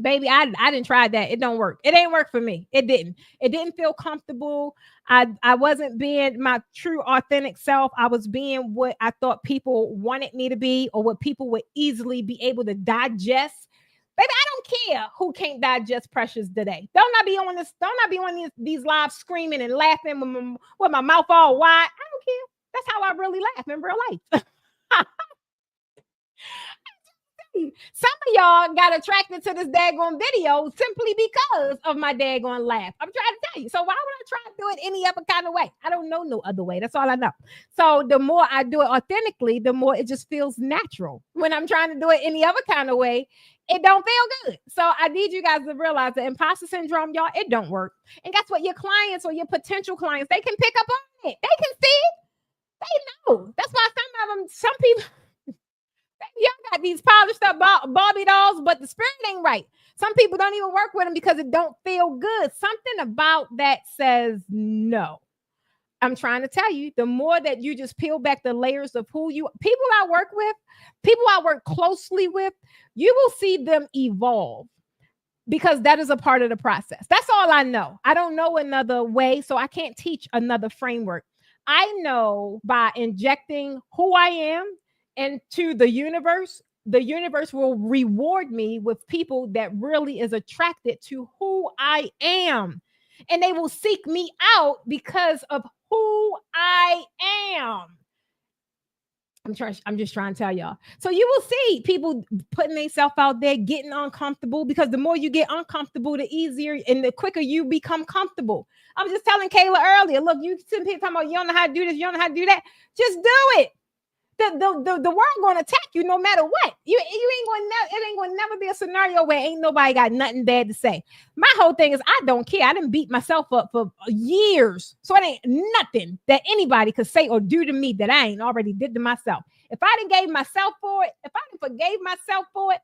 Baby, I didn't try that. It don't work. It ain't work for me. It didn't feel comfortable. I wasn't being my true authentic self. I was being what I thought people wanted me to be, or what people would easily be able to digest. Baby, I don't care who can't digest pressures today. Don't I be on these lives screaming and laughing with my mouth all wide. I don't care. That's how I really laugh in real life. Some of y'all got attracted to this daggone video simply because of my daggone laugh. I'm trying to tell you. So why would I try to do it any other kind of way? I don't know no other way. That's all I know. So the more I do it authentically, the more it just feels natural. When I'm trying to do it any other kind of way, it don't feel good. So I need you guys to realize the imposter syndrome, y'all, it don't work. And guess what? Your clients or your potential clients, they can pick up on it. They can see it. They know. That's why some people, y'all got these polished up Barbie dolls, but the spirit ain't right. Some people don't even work with them because it don't feel good. Something about that says no. I'm trying to tell you, the more that you just peel back the layers of people I work with, people I work closely with, you will see them evolve because that is a part of the process. That's all I know. I don't know another way, so I can't teach another framework. I know by injecting who I am into the universe will reward me with people that really is attracted to who I am. And they will seek me out because of who I am. I'm just trying to tell y'all. So you will see people putting themselves out there, getting uncomfortable, because the more you get uncomfortable, the easier and the quicker you become comfortable. I was just telling Kayla earlier, look, you see people talking about you don't know how to do this, you don't know how to do that. Just do it. The world gonna attack you no matter what. You ain't gonna never be a scenario where ain't nobody got nothing bad to say. My whole thing is I don't care. I didn't beat myself up for years, so it ain't nothing that anybody could say or do to me that I ain't already did to myself. If I didn't gave myself for it, if I didn't forgave myself for it,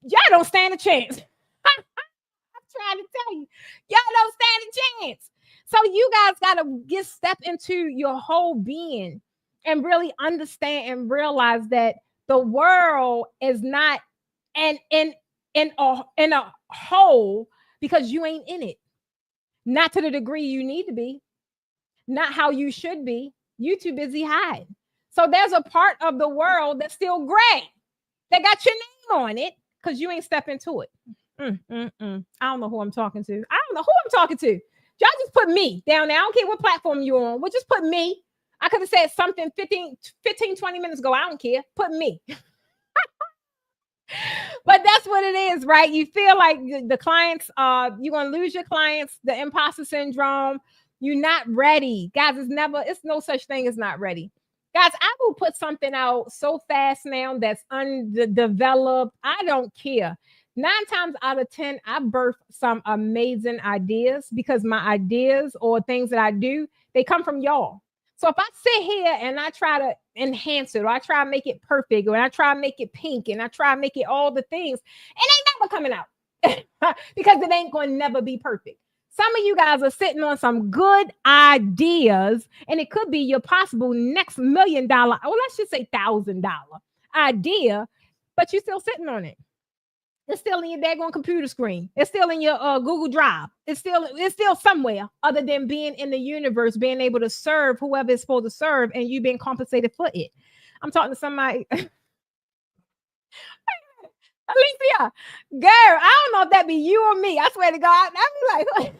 y'all don't stand a chance. I'm trying to tell you, y'all don't stand a chance. So you guys gotta step into your whole being and really understand and realize that the world is not in a hole because you ain't in it. Not to the degree you need to be, not how you should be. You too busy hiding. So there's a part of the world that's still gray. They got your name on it because you ain't step into it. I don't know who I'm talking to. I don't know who I'm talking to. Y'all just put me down there. I don't care what platform you're on. Well, just put me. I could have said something 15, 20 minutes ago. I don't care. Put me. But that's what it is, right? You feel like the clients, you're going to lose your clients, the imposter syndrome. You're not ready. Guys, it's no such thing as not ready. Guys, I will put something out so fast now that's undeveloped. I don't care. 9 times out of 10, I birth some amazing ideas because my ideas or things that I do, they come from y'all. So if I sit here and I try to enhance it, or I try to make it perfect, or I try to make it pink, and I try to make it all the things, it ain't never coming out because it ain't going to never be perfect. Some of you guys are sitting on some good ideas, and it could be your possible next $1 million, or let's just say $1,000 idea, but you're still sitting on it. It's still in your daggone computer screen. It's still in your Google Drive. It's still somewhere other than being in the universe, being able to serve whoever is supposed to serve, and you being compensated for it. I'm talking to somebody. Alicia, girl, I don't know if that be you or me. I swear to God, I be like, what?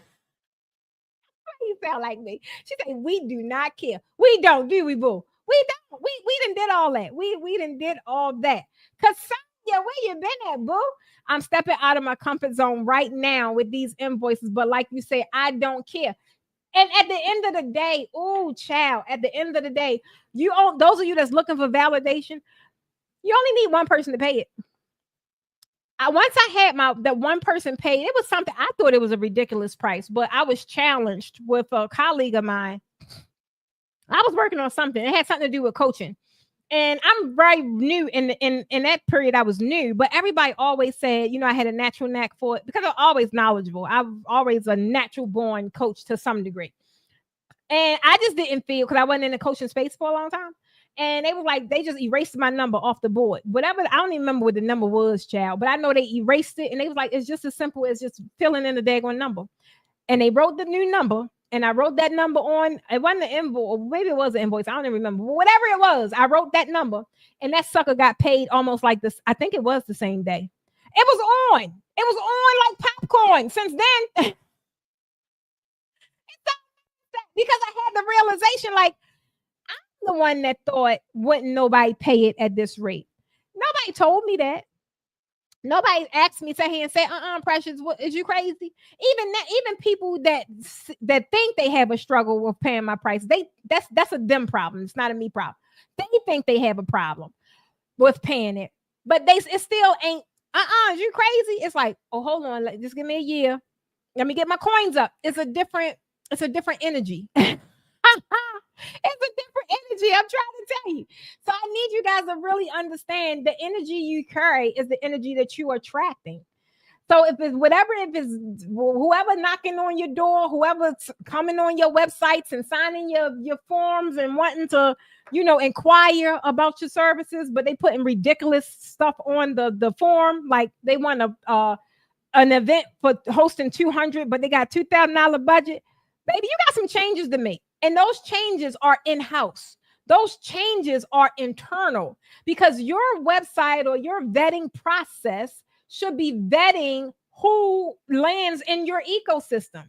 You sound like me. She said, we do not care. We don't, do we, boo? We don't. We done did all that. We done did all that. Cause where you been at, boo? I'm stepping out of my comfort zone right now with these invoices. But like you say, I don't care. And at the end of the day, oh, child, at the end of the day, those of you that's looking for validation, you only need one person to pay it. Once I had that one person paid, it was something, I thought it was a ridiculous price, but I was challenged with a colleague of mine. I was working on something. It had something to do with coaching. And I'm very new in that period. I was new, but everybody always said, I had a natural knack for it because I'm always knowledgeable. I'm always a natural born coach to some degree. And I just didn't feel, because I wasn't in the coaching space for a long time. And they was like, they just erased my number off the board. Whatever, I don't even remember what the number was, child, but I know they erased it. And they was like, it's just as simple as just filling in the daggone number. And they wrote the new number. And I wrote that number on, it wasn't an invoice, or maybe it was an invoice. I don't even remember. But whatever it was, I wrote that number. And that sucker got paid almost like this. I think it was the same day. It was on. It was on like popcorn. Since then, because I had the realization, like, I'm the one that thought, wouldn't nobody pay it at this rate? Nobody told me that. Nobody asked me, sit here and say, Precious, what is you crazy? Even that, even people that think they have a struggle with paying my price, that's a them problem. It's not a me problem. They think they have a problem with paying it, but it still ain't. Is you crazy? It's like, oh, hold on, just give me a year. Let me get my coins up. It's a different energy. It's a different energy. I'm trying to tell you. So I need you guys to really understand the energy you carry is the energy that you are attracting. So if it's whoever knocking on your door, whoever's coming on your websites and signing your forms and wanting to, inquire about your services, but they putting ridiculous stuff on the form, like they want an event for hosting 200, but they got $2,000 budget. Baby, you got some changes to make. And those changes are in-house. Those changes are internal, because your website or your vetting process should be vetting who lands in your ecosystem.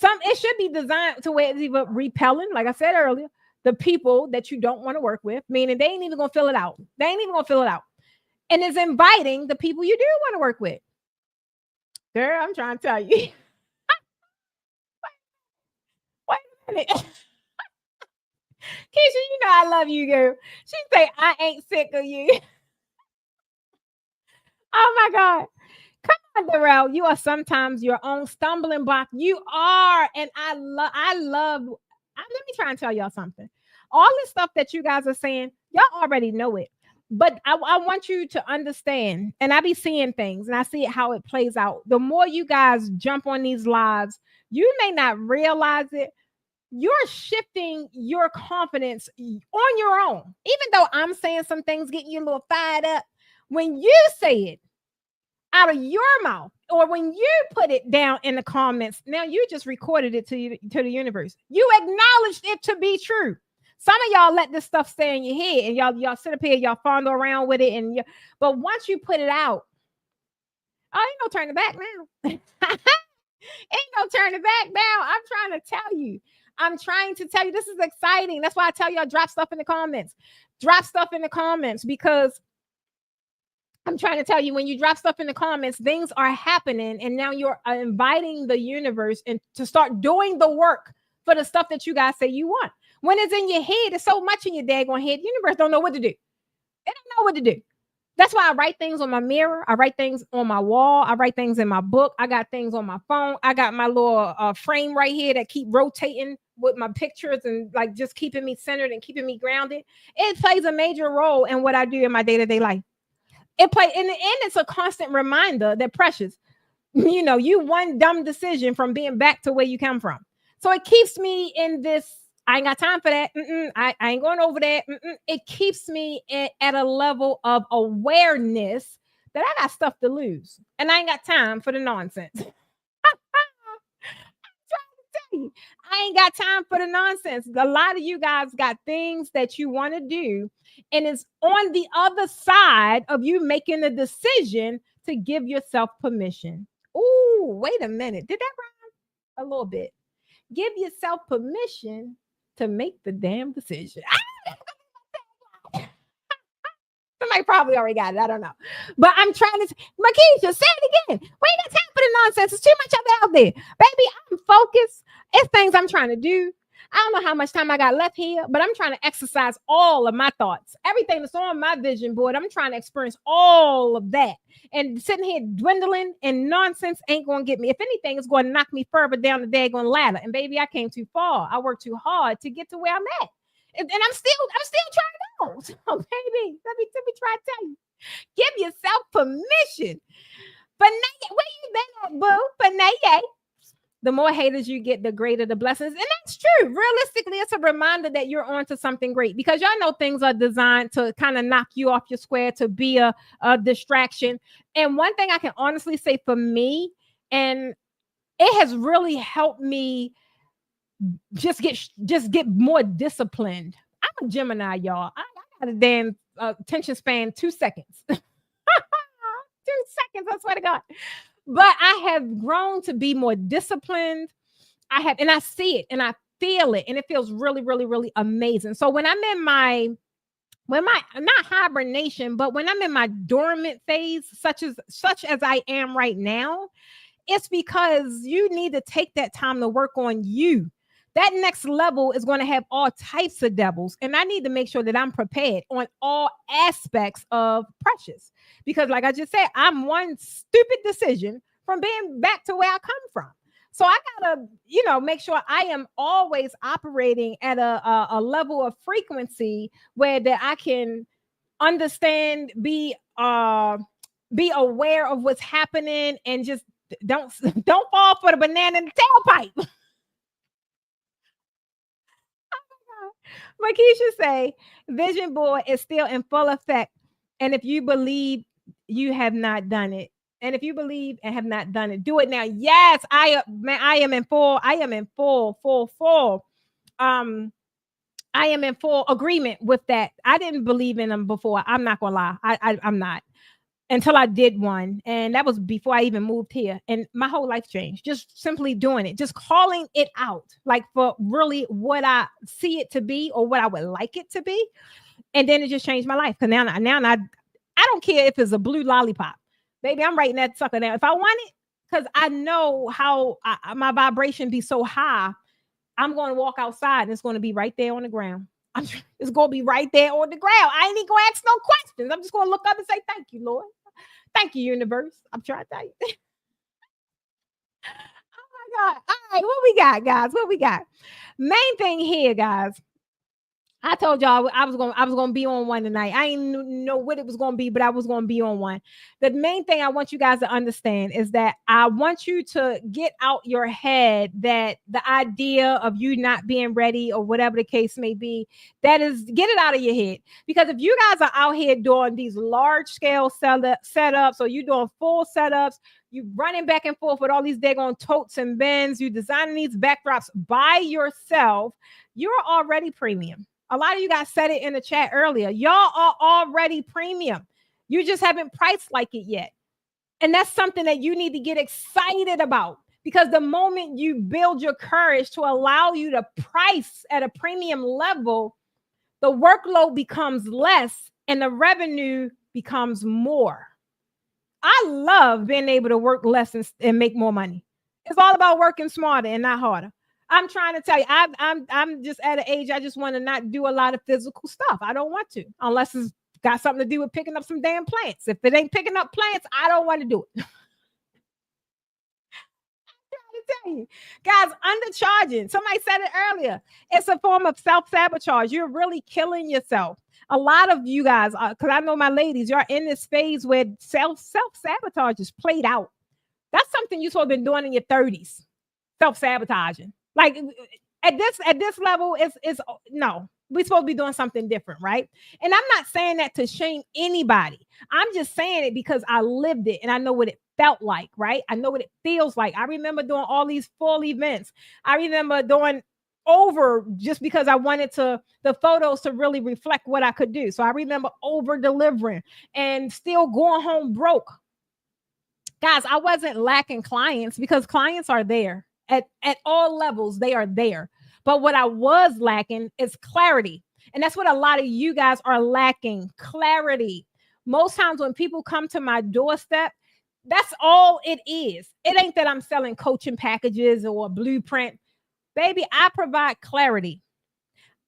It should be designed to where it's either repelling, like I said earlier, the people that you don't want to work with, meaning they ain't even gonna fill it out. They ain't even gonna fill it out. And is inviting the people you do want to work with. Girl, I'm trying to tell you. Wait a minute. Keisha, you know I love you, girl. She say, I ain't sick of you. Oh my God. Come on, Darrell. You are sometimes your own stumbling block. You are. And I love, let me try and tell y'all something. All this stuff that you guys are saying, y'all already know it. But I want you to understand, and I be seeing things and I see how it plays out. The more you guys jump on these lives, you may not realize it. You're shifting your confidence on your own. Even though I'm saying some things, getting you a little fired up, when you say it out of your mouth, or when you put it down in the comments, now you just recorded it to the universe. You acknowledged it to be true. Some of y'all let this stuff stay in your head, and y'all sit up here, y'all fondle around with it, but once you put it out, ain't no turning back now. Ain't no turning back now. I'm trying to tell you. This is exciting. That's why I tell y'all, drop stuff in the comments. Drop stuff in the comments, because I'm trying to tell you, when you drop stuff in the comments, things are happening, and now you're inviting the universe and to start doing the work for the stuff that you guys say you want. When it's in your head, it's so much in your daggone head. The universe don't know what to do. It don't know what to do. That's why I write things on my mirror. I write things on my wall. I write things in my book. I got things on my phone. I got my little frame right here that keep rotating with my pictures and like just keeping me centered and keeping me grounded. It plays a major role in what I do in my day-to-day life. In the end, it's a constant reminder that, Precious, you one dumb decision from being back to where you come from. So it keeps me in this, I ain't got time for that. I ain't going over that. It keeps me at a level of awareness that I got stuff to lose. And I ain't got time for the nonsense. I ain't got time for the nonsense. A lot of you guys got things that you want to do, and it's on the other side of you making a decision to give yourself permission. Ooh, wait a minute. Did that rhyme? A little bit. Give yourself permission to make the damn decision. Somebody probably already got it. I don't know. But I'm trying to, Makisha, say it again. We ain't got time for the nonsense. It's too much of it out there. Baby, I'm focused. It's things I'm trying to do. I don't know how much time I got left here, but I'm trying to exercise all of my thoughts. Everything that's on my vision board, I'm trying to experience all of that. And sitting here dwindling and nonsense ain't going to get me. If anything, it's going to knock me further down the daggone ladder. And baby, I came too far. I worked too hard to get to where I'm at. And I'm still trying to go. So baby, let me try to tell you. Give yourself permission. Where you been at, boo? Panay. The more haters you get, the greater the blessings. And that's true. Realistically, it's a reminder that you're onto something great, because y'all know things are designed to kind of knock you off your square, to be a distraction. And one thing I can honestly say for me, and it has really helped me just get more disciplined. I'm a Gemini, y'all. I got a damn attention span 2 seconds. 2 seconds, I swear to God. But I have grown to be more disciplined. And I see it and I feel it, and it feels really, really, really amazing. So when I'm in my when my not hibernation, but when I'm in my dormant phase, such as I am right now, it's because you need to take that time to work on you. That next level is going to have all types of devils. And I need to make sure that I'm prepared on all aspects of precious. Because, like I just said, I'm one stupid decision from being back to where I come from. So I gotta, make sure I am always operating at a level of frequency where that I can understand, be aware of what's happening, and just don't don't fall for the banana in the tailpipe. Makisha say vision board is still in full effect. And if you believe you have not done it, and if you believe and have not done it, do it now. Yes, I am in full. Um, I am in full agreement with that. I didn't believe in them before. I'm not gonna lie. I'm not, until I did one. And that was before I even moved here. And my whole life changed. Just simply doing it, just calling it out, like for really what I see it to be or what I would like it to be. And then it just changed my life. Cause now I don't care if it's a blue lollipop. Baby, I'm writing that sucker down. If I want it, because I know how my vibration be so high, I'm going to walk outside and it's going to be right there on the ground. It's going to be right there on the ground. I ain't even going to ask no questions. I'm just going to look up and say, thank you, Lord. Thank you, universe. I'm trying to tell you. Oh my God. All right. What we got, guys? What we got? Main thing here, guys. I told y'all I was gonna be on one tonight. I didn't know what it was gonna be, but I was gonna be on one. The main thing I want you guys to understand is that I want you to get out your head that the idea of you not being ready or whatever the case may be, that is, get it out of your head. Because if you guys are out here doing these large scale setups, or you doing full setups, you running back and forth with all these daggone totes and bins, you designing these backdrops by yourself, you're already premium. A lot of you guys said it in the chat earlier. Y'all are already premium. You just haven't priced like it yet. And that's something that you need to get excited about, because the moment you build your courage to allow you to price at a premium level, the workload becomes less and the revenue becomes more. I love being able to work less and make more money. It's all about working smarter and not harder. I'm trying to tell you, I'm just at an age I just want to not do a lot of physical stuff. I don't want to, unless it's got something to do with picking up some damn plants. If it ain't picking up plants, I don't want to do it. Tell you guys, undercharging. Somebody said it earlier. It's a form of self-sabotage. You're really killing yourself. A lot of you guys, because I know my ladies, you're in this phase where self-sabotage is played out. That's something you're supposed to be doing in your 30s. Self-sabotaging. Like at this level, it's no, we're supposed to be doing something different, right? And I'm not saying that to shame anybody. I'm just saying it because I lived it and I know what it felt like, right? I know what it feels like. I remember doing all these full events. I remember doing over just because I wanted the photos to really reflect what I could do. So I remember over delivering and still going home broke. Guys, I wasn't lacking clients because clients are there. At all levels, they are there. But what I was lacking is clarity. And that's what a lot of you guys are lacking, clarity. Most times when people come to my doorstep, that's all it is. It ain't that I'm selling coaching packages or a blueprint. Baby, I provide clarity.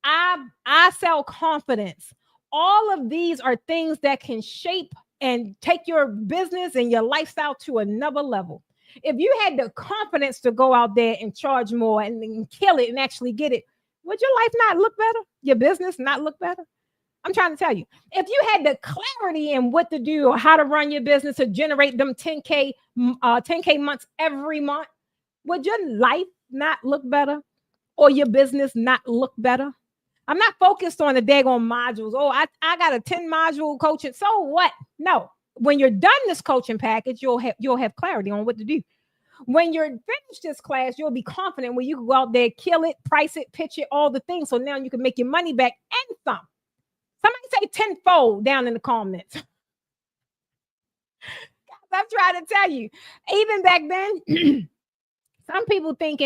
I sell confidence. All of these are things that can shape and take your business and your lifestyle to another level. If you had the confidence to go out there and charge more and kill it and actually get it, would your life not look better? Your business not look better? I'm trying to tell you, if you had the clarity in what to do or how to run your business to generate them 10K months every month, would your life not look better or your business not look better? I'm not focused on the daggone modules. Oh, I got a 10 module coaching. So what? No. When you're done this coaching package, you'll have clarity on what to do. When you're finished this class, you'll be confident when you can go out there, kill it, price it, pitch it, all the things. So now you can make your money back and some. Somebody say tenfold down in the comments. I'm trying to tell you, even back then, Some people think,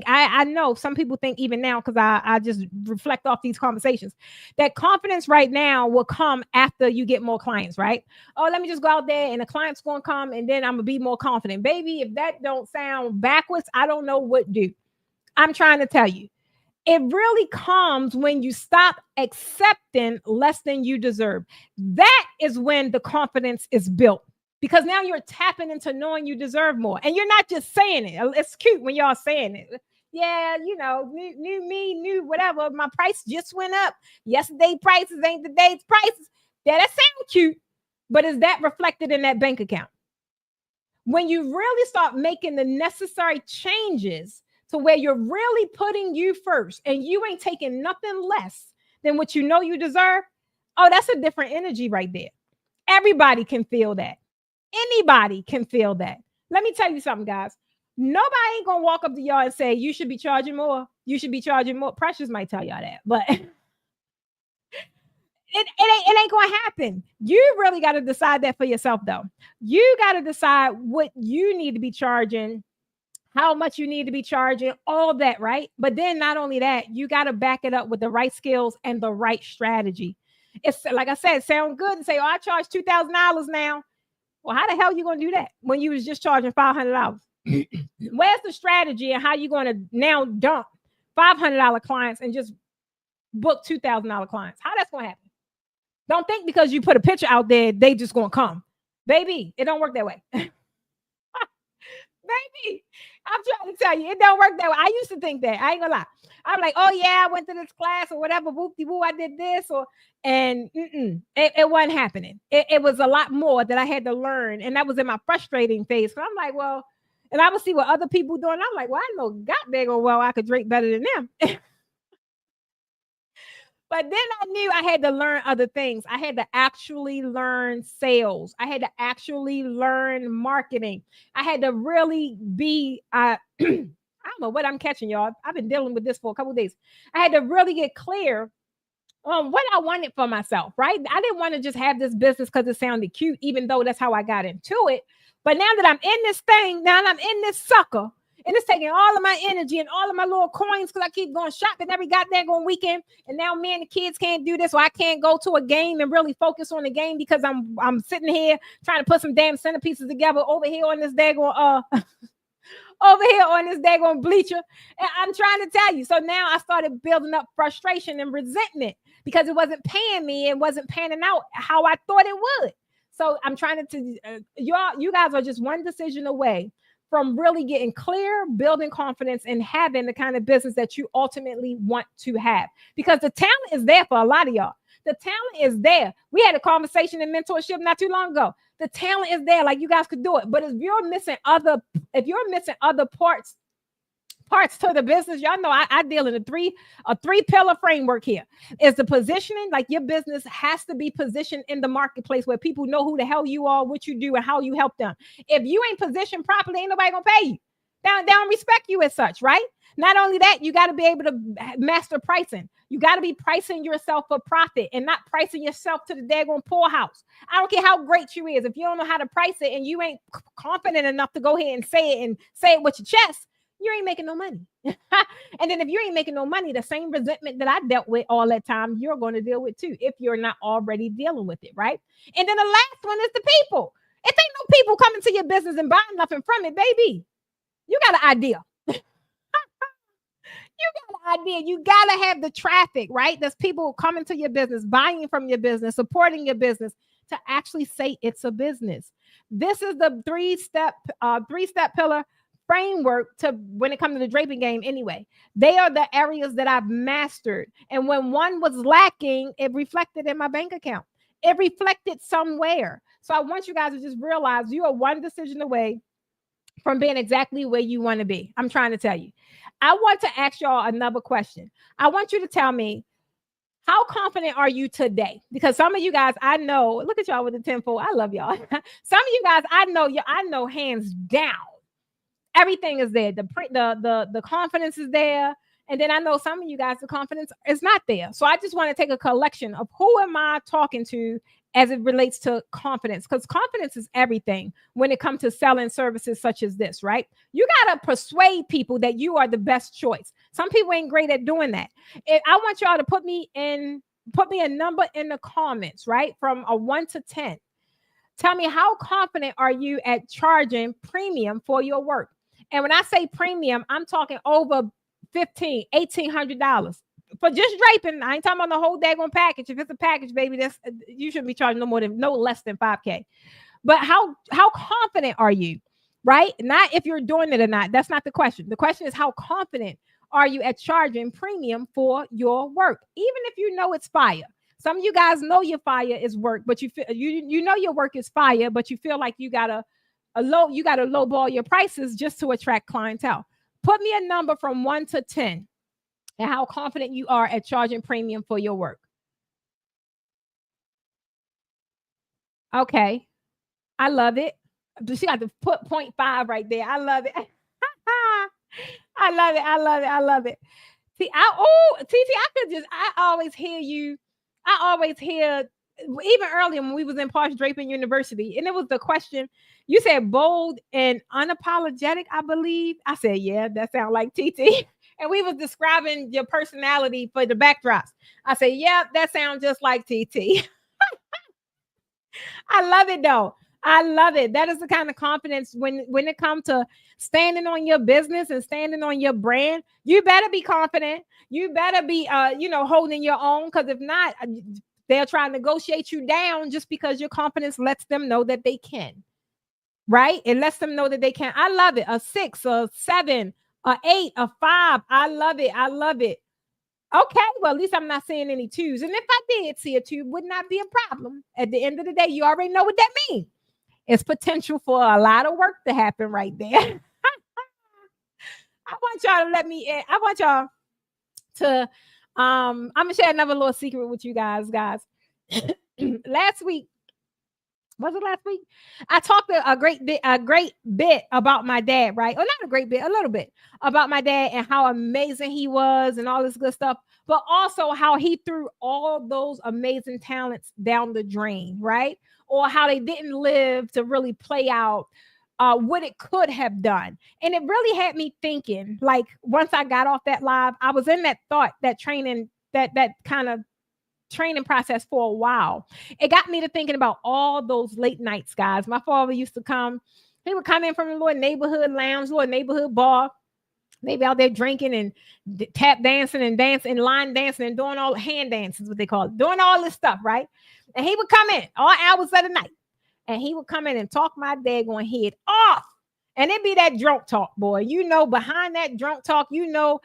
I know some people think even now, because I just reflect off these conversations, that confidence right now will come after you get more clients, right? Oh, let me just go out there and the client's going to come and then I'm going to be more confident. Baby, if that don't sound backwards, I don't know what do. I'm trying to tell you. It really comes when you stop accepting less than you deserve. That is when the confidence is built. Because now you're tapping into knowing you deserve more. And you're not just saying it. It's cute when y'all saying it. Yeah, new me, new whatever. My price just went up. Yesterday prices ain't today's prices. Yeah, that sounds cute. But is that reflected in that bank account? When you really start making the necessary changes to where you're really putting you first and you ain't taking nothing less than what you know you deserve, oh, that's a different energy right there. Everybody can feel that. Anybody can feel that. Let me tell you something, guys. Nobody ain't gonna walk up to y'all and say, you should be charging more. You should be charging more. Precious might tell y'all that, but it ain't gonna happen. You really got to decide that for yourself, though. You got to decide what you need to be charging, how much you need to be charging, all that, right? But then not only that, you got to back it up with the right skills and the right strategy. It's like I said, sound good and say, oh, I charge $2,000 now. Well, how the hell are you going to do that when you was just charging $500? Where's the strategy and how you going to now dump $500 clients and just book $2,000 clients? How that's going to happen? Don't think because you put a picture out there, they just going to come. Baby, it don't work that way. Baby, I'm trying to tell you, it don't work that way. I used to think that. I ain't gonna lie. I'm like, oh yeah, I went to this class or whatever, whoop-de-woo, I did this, and it wasn't happening. It was a lot more that I had to learn, and that was in my frustrating phase. So I'm like, well, and I would see what other people doing. I'm like, well, I know goddamn well I could drape better than them. But then I knew I had to learn other things. I had to actually learn sales. I had to actually learn marketing. I had to really be, I don't know what I'm catching, y'all. I've been dealing with this for a couple of days. I had to really get clear on what I wanted for myself, right? I didn't want to just have this business because it sounded cute, even though that's how I got into it. But now that I'm in this thing, now I'm in this sucker, and it's taking all of my energy and all of my little coins because I keep going shopping every goddamn weekend. And now me and the kids can't do this, so I can't go to a game and really focus on the game because I'm sitting here trying to put some damn centerpieces together over here on this daggone over here on this daggone bleacher. And I'm trying to tell you. So now I started building up frustration and resentment because it wasn't paying me and wasn't panning out how I thought it would. So I'm trying to you guys are just one decision away from really getting clear, building confidence, and having the kind of business that you ultimately want to have. Because the talent is there for a lot of y'all. The talent is there. We had a conversation in mentorship not too long ago. The talent is there, like you guys could do it. But if you're missing other parts to the business, y'all know I deal in a three pillar framework here. Is the positioning, like your business has to be positioned in the marketplace where people know who the hell you are, what you do, and how you help them. If you ain't positioned properly, ain't nobody gonna pay you. They don't respect you as such, right? Not only that, you got to be able to master pricing. You got to be pricing yourself for profit and not pricing yourself to the daggone poorhouse. I don't care how great you is. If you don't know how to price it and you ain't confident enough to go ahead and say it with your chest, you ain't making no money. And then if you ain't making no money, the same resentment that I dealt with all that time, you're going to deal with too, if you're not already dealing with it, right? And then the last one is the people. It ain't no people coming to your business and buying nothing from it, baby. You got an idea. You got an idea. You got to have the traffic, right? There's people coming to your business, buying from your business, supporting your business to actually say it's a business. This is the three-step pillar framework to when it comes to the draping game anyway. They are the areas that I've mastered. And when one was lacking, it reflected in my bank account. It reflected somewhere. So I want you guys to just realize you are one decision away from being exactly where you want to be. I'm trying to tell you. I want to ask y'all another question. I want you to tell me, how confident are you today? Because some of you guys, I know, look at y'all with the tenfold. I love y'all. Some of you guys, I know hands down, everything is there. The confidence is there. And then I know some of you guys, the confidence is not there. So I just want to take a collection of who am I talking to as it relates to confidence, because confidence is everything when it comes to selling services such as this, right? You got to persuade people that you are the best choice. Some people ain't great at doing that. I want y'all to put me a number in the comments, right? From a 1 to 10. Tell me, how confident are you at charging premium for your work? And when I say premium, I'm talking over $1,500, $1,800 for just draping. I ain't talking about the whole daggone package. If it's a package, baby, that's you shouldn't be charging no less than $5,000. But how confident are you, right? Not if you're doing it or not. That's not the question. The question is, how confident are you at charging premium for your work, even if you know it's fire? Some of you guys know your fire is work, but you feel you know your work is fire, but you feel like you gotta lowball your prices just to attract clientele. Put me a number from 1 to 10 and how confident you are at charging premium for your work. Okay. I love it. She got to put 0.5 right there. I love it. I love it. I love it. I love it. See, I always hear you. I always hear, even earlier when we was in Draping University, and it was the question, you said bold and unapologetic, I believe. I said, yeah, that sounds like TT. And we was describing your personality for the backdrops. I said, yeah, that sounds just like TT. I love it though. I love it. That is the kind of confidence when it comes to standing on your business and standing on your brand. You better be confident. You better be holding your own, because if not, they'll try to negotiate you down just because your confidence lets them know that they can. Right? It lets them know that they can. I love it. A 6, a 7, a 8, a 5. I love it. I love it. Okay, well, at least I'm not seeing any 2s. And if I did see a 2, would not be a problem. At the end of the day, you already know what that means. It's potential for a lot of work to happen right there. I want y'all to let me in. I want y'all to, I'm gonna share another little secret with you guys. Last week, was it last week? I talked a great bit about my dad, right? Or not a great bit, a little bit about my dad and how amazing he was and all this good stuff, but also how he threw all those amazing talents down the drain, right? Or how they didn't live to really play out what it could have done. And it really had me thinking, like, once I got off that live, I was in that thought, that training, that kind of training process for a while. It got me to thinking about all those late nights, guys. My father used to come. He would come in from the little neighborhood lounge, little neighborhood bar, maybe out there drinking and tap dancing and dancing, line dancing and doing all hand dances, what they call it, doing all this stuff, right? And he would come in all hours of the night, and he would come in and talk my daggone head off. And it'd be that drunk talk, boy. You know, behind that drunk talk, you know,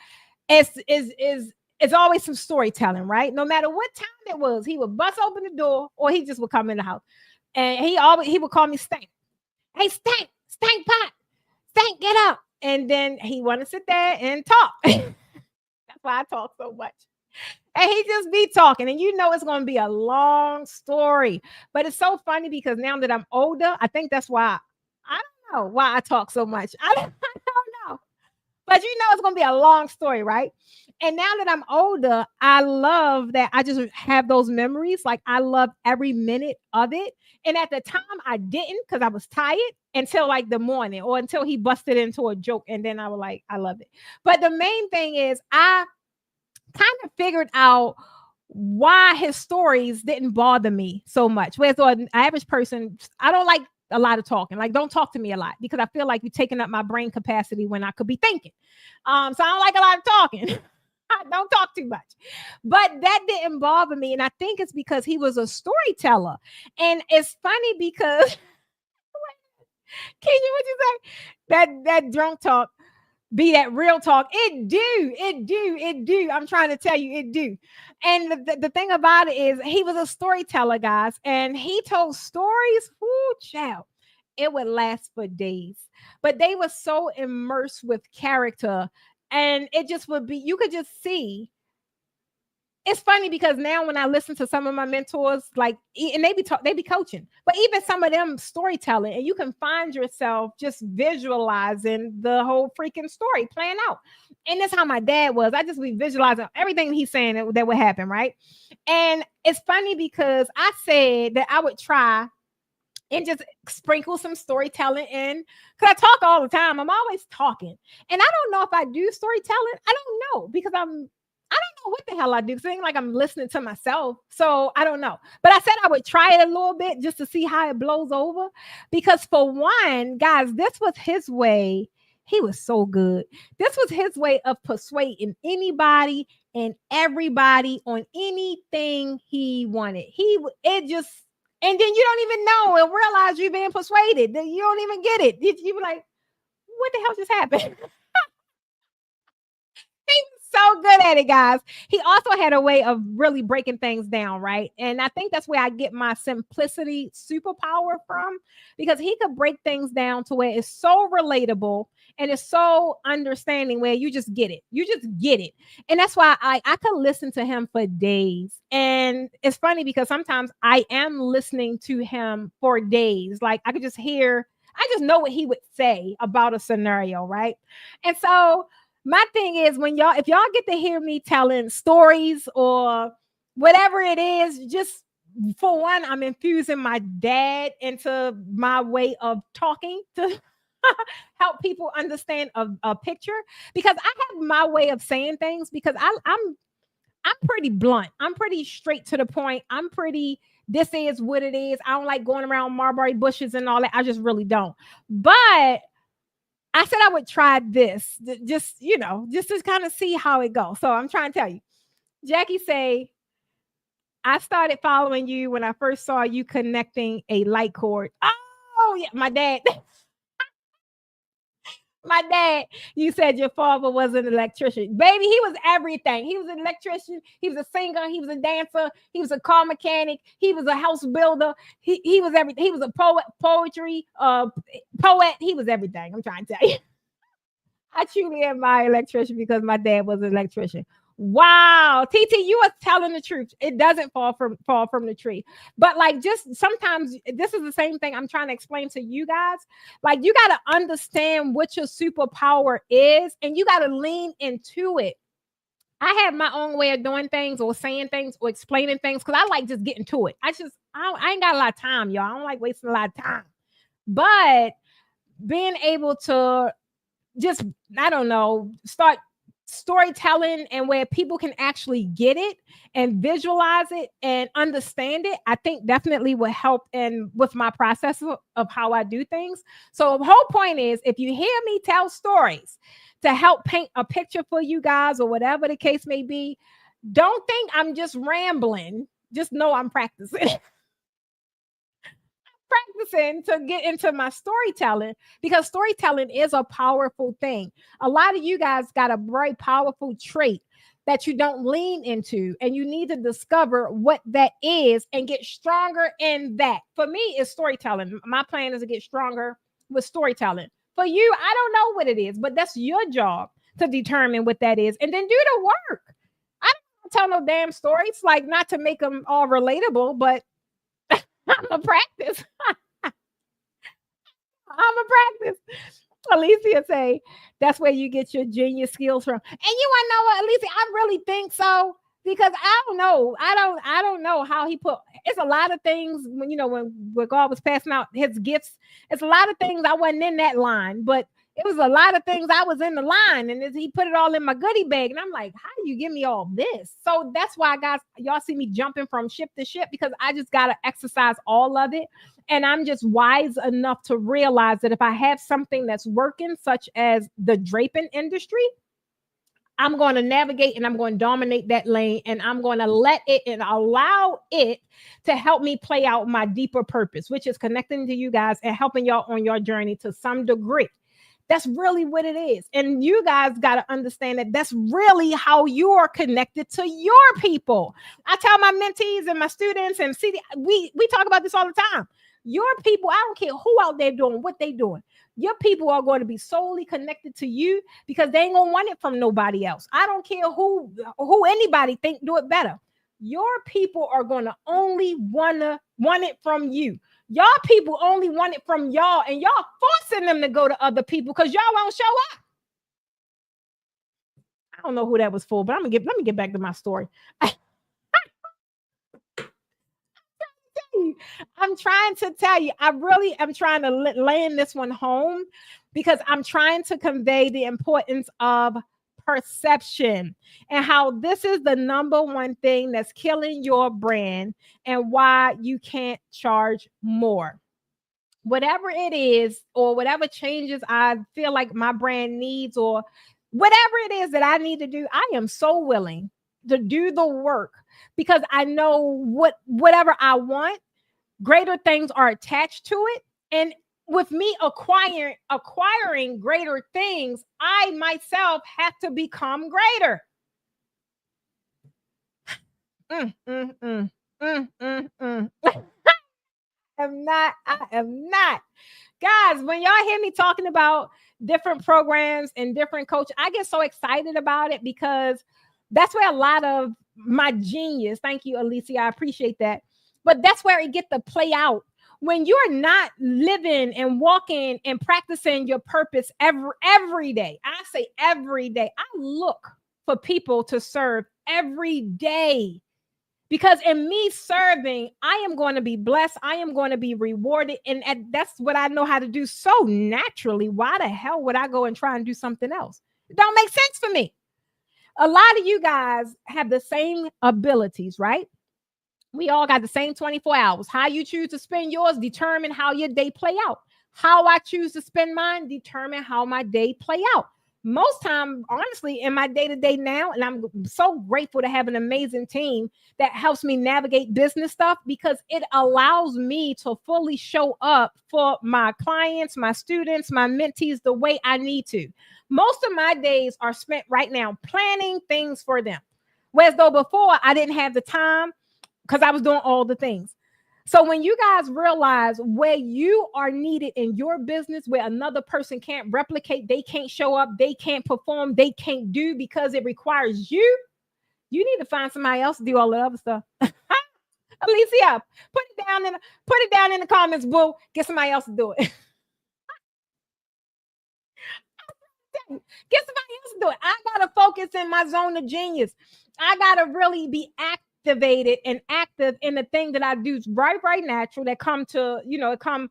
it's always some storytelling, right? No matter what time it was, he would bust open the door, or he just would come in the house. And he would call me Stank. Hey, Stank pot, Stank, get up. And then he want to sit there and talk. That's why I talk so much. And he just be talking, and you know it's going to be a long story. But it's so funny because now that I'm older, I think that's why I don't know why I talk so much. I don't know. But you know it's going to be a long story, right? And now that I'm older, I love that I just have those memories. Like, I love every minute of it. And at the time, I didn't, because I was tired until like the morning, or until he busted into a joke. And then I was like, I love it. But the main thing is, I kind of figured out why his stories didn't bother me so much. Whereas an average person, I don't like a lot of talking. Like, don't talk to me a lot, because I feel like you're taking up my brain capacity when I could be thinking. So I don't like a lot of talking. I don't talk too much. But that didn't bother me. And I think it's because he was a storyteller. And it's funny because can you what you say? That drunk talk be that real talk. It do. I'm trying to tell you, it do. And the thing about it is, he was a storyteller, guys, and he told stories. Whoo, child, it would last for days. But they were so immersed with character, and it just would be, you could just see it's funny because now when I listen to some of my mentors, like, and they be coaching, but even some of them storytelling, and you can find yourself just visualizing the whole freaking story playing out. And that's how my dad was. I just be visualizing everything he's saying that would happen, right? And it's funny because I said that I would try and just sprinkle some storytelling in, because I talk all the time. I'm always talking, and I don't know if I do storytelling. I don't know, because I don't know what the hell I do. It's like I'm listening to myself. So I don't know. But I said I would try it a little bit just to see how it blows over. Because for one, guys, this was his way. He was so good. This was his way of persuading anybody and everybody on anything he wanted. And then you don't even know and realize you're being persuaded. That you don't even get it. You be like, what the hell just happened? So good at it, guys. He also had a way of really breaking things down, right? And I think that's where I get my simplicity superpower from, because he could break things down to where it's so relatable and it's so understanding, where you just get it. You just get it. And that's why I could listen to him for days. And it's funny because sometimes I am listening to him for days. Like I just know what he would say about a scenario, right? And so my thing is, if y'all get to hear me telling stories or whatever it is, just for one, I'm infusing my dad into my way of talking to help people understand a picture, because I have my way of saying things, because I'm pretty blunt. I'm pretty straight to the point. This is what it is. I don't like going around mulberry bushes and all that. I just really don't. But I said I would try this, just to kind of see how it goes. So I'm trying to tell you. Jackie say, I started following you when I first saw you connecting a light cord. Oh, yeah, my dad. My dad, you said your father was an electrician. Baby, he was everything. He was an electrician. He was a singer. He was a dancer. He was a car mechanic. He was a house builder. He was everything. He was a poet. He was everything. I'm trying to tell you. I truly admire electrician because my dad was an electrician. Wow, TT, you are telling the truth. It doesn't fall from the tree. But like, just sometimes this is the same thing I'm trying to explain to you guys. Like, you got to understand what your superpower is, and you got to lean into it. I have my own way of doing things or saying things or explaining things, because I like just getting to it. I ain't got a lot of time, y'all. I don't like wasting a lot of time. But being able to just, I don't know, start storytelling, and where people can actually get it and visualize it and understand it, I think definitely will help with my process of how I do things. So the whole point is, if you hear me tell stories to help paint a picture for you guys, or whatever the case may be, don't think I'm just rambling. Just know I'm practicing. To get into my storytelling, because storytelling is a powerful thing. A lot of you guys got a very powerful trait that you don't lean into, and you need to discover what that is and get stronger in that. For me, it's storytelling. My plan is to get stronger with storytelling. For you, I don't know what it is, but that's your job to determine what that is, and then do the work. I don't tell no damn stories, like, not to make them all relatable, but I'm a practice. I'm a practice. Alicia say that's where you get your genius skills from. And you want to know what, Alicia? I really think so, because I don't know. I don't know how he put. It's a lot of things when God was passing out his gifts. It's a lot of things I wasn't in that line, but it was a lot of things I was in the line, and he put it all in my goodie bag. And I'm like, how do you give me all this? So that's why, guys, y'all see me jumping from ship to ship, because I just got to exercise all of it. And I'm just wise enough to realize that if I have something that's working, such as the draping industry, I'm going to navigate and I'm going to dominate that lane, and I'm going to let it and allow it to help me play out my deeper purpose, which is connecting to you guys and helping y'all on your journey to some degree. That's really what it is. And you guys got to understand that that's really how you are connected to your people. I tell my mentees and my students, and we talk about this all the time. Your people, I don't care who out there doing what they doing. Your people are going to be solely connected to you because they ain't gonna want it from nobody else. I don't care who anybody think do it better. Your people are going to only want it from you. Y'all people only want it from y'all, and y'all forcing them to go to other people because y'all won't show up. I don't know who that was for, but let me get back to my story. I'm trying to tell you, I really am trying to land this one home because I'm trying to convey the importance of perception and how this is the number one thing that's killing your brand and why you can't charge more. Whatever it is, or whatever changes I feel like my brand needs, or whatever it is that I need to do, I am so willing to do the work because I know whatever I want, greater things are attached to it. And with me acquiring greater things, I myself have to become greater. I am not. Guys, when y'all hear me talking about different programs and different coaches, I get so excited about it because that's where a lot of my genius, thank you, Alicia, I appreciate that. But that's where it gets to play out. When you're not living and walking and practicing your purpose every day, I say every day, I look for people to serve every day. Because in me serving, I am going to be blessed. I am going to be rewarded. And that's what I know how to do so naturally. Why the hell would I go and try and do something else? It don't make sense for me. A lot of you guys have the same abilities, right? We all got the same 24 hours. How you choose to spend yours determine how your day play out. How I choose to spend mine determine how my day play out. Most time, honestly, in my day-to-day now, and I'm so grateful to have an amazing team that helps me navigate business stuff because it allows me to fully show up for my clients, my students, my mentees the way I need to. Most of my days are spent right now planning things for them. Whereas though before I didn't have the time because I was doing all the things. So when you guys realize where you are needed in your business, where another person can't replicate, they can't show up, they can't perform, they can't do because it requires you, you need to find somebody else to do all the other stuff. Alicia, put it down in the comments, boo. Get somebody else to do it. Get somebody else to do it. I gotta focus in my zone of genius. I gotta really be activated and active in the thing that I do right natural that come to, it come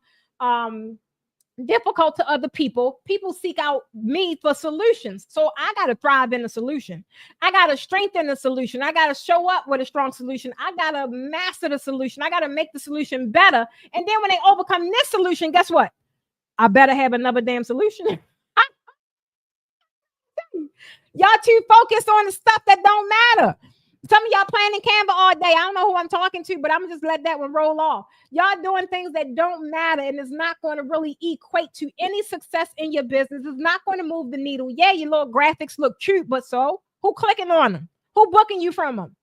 difficult to other people. People seek out me for solutions. So I got to thrive in the solution. I got to strengthen the solution. I got to show up with a strong solution. I got to master the solution. I got to make the solution better. And then when they overcome this solution, guess what? I better have another damn solution. Y'all too focused on the stuff that don't matter. Some of y'all playing in Canva all day. I don't know who I'm talking to, but I'm gonna just let that one roll off. Y'all doing things that don't matter and it's not going to really equate to any success in your business. It's not going to move the needle. Yeah, your little graphics look cute, but so who clicking on them? Who booking you from them?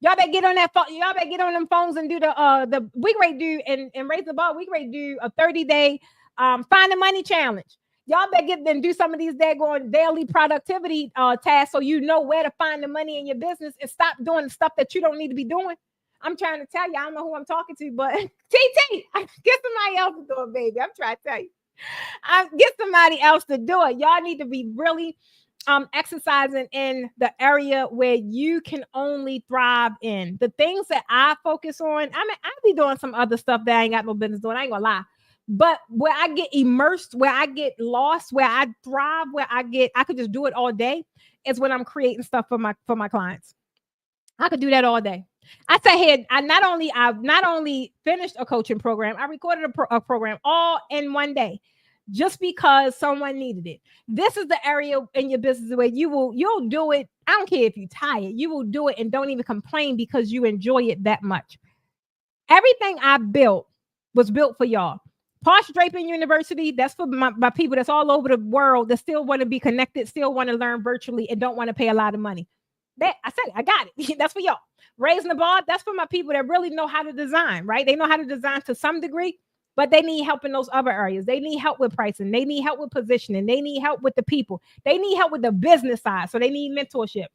Y'all better get on that phone. Y'all better get on them phones and do the we ready do and raise the bar. We ready do a 30-day find the money challenge. Y'all better get and do some of these daggone daily productivity tasks so you know where to find the money in your business and stop doing the stuff that you don't need to be doing. I'm trying to tell you, I don't know who I'm talking to, but TT, get somebody else to do it, baby. I'm trying to tell you. Get somebody else to do it. Y'all need to be really exercising in the area where you can only thrive in. The things that I focus on, I mean, I be doing some other stuff that I ain't got no business doing. I ain't gonna lie. But where I get immersed, where I get lost, where I thrive, where I could just do it all day is when I'm creating stuff for my clients. I could do that all day. I sat here, I not only finished a coaching program, I recorded a program all in one day just because someone needed it. This is the area in your business where you'll do it. I don't care if you're tired, you will do it and don't even complain because you enjoy it that much. Everything I built was built for y'all. Posh Draping University, that's for my people that's all over the world that still want to be connected, still want to learn virtually and don't want to pay a lot of money. That I said, I got it. That's for y'all. Raising the bar, that's for my people that really know how to design, right? They know how to design to some degree. but they need help in those other areas. They need help with pricing. They need help with positioning. They need help with the people. They need help with the business side. So they need mentorship.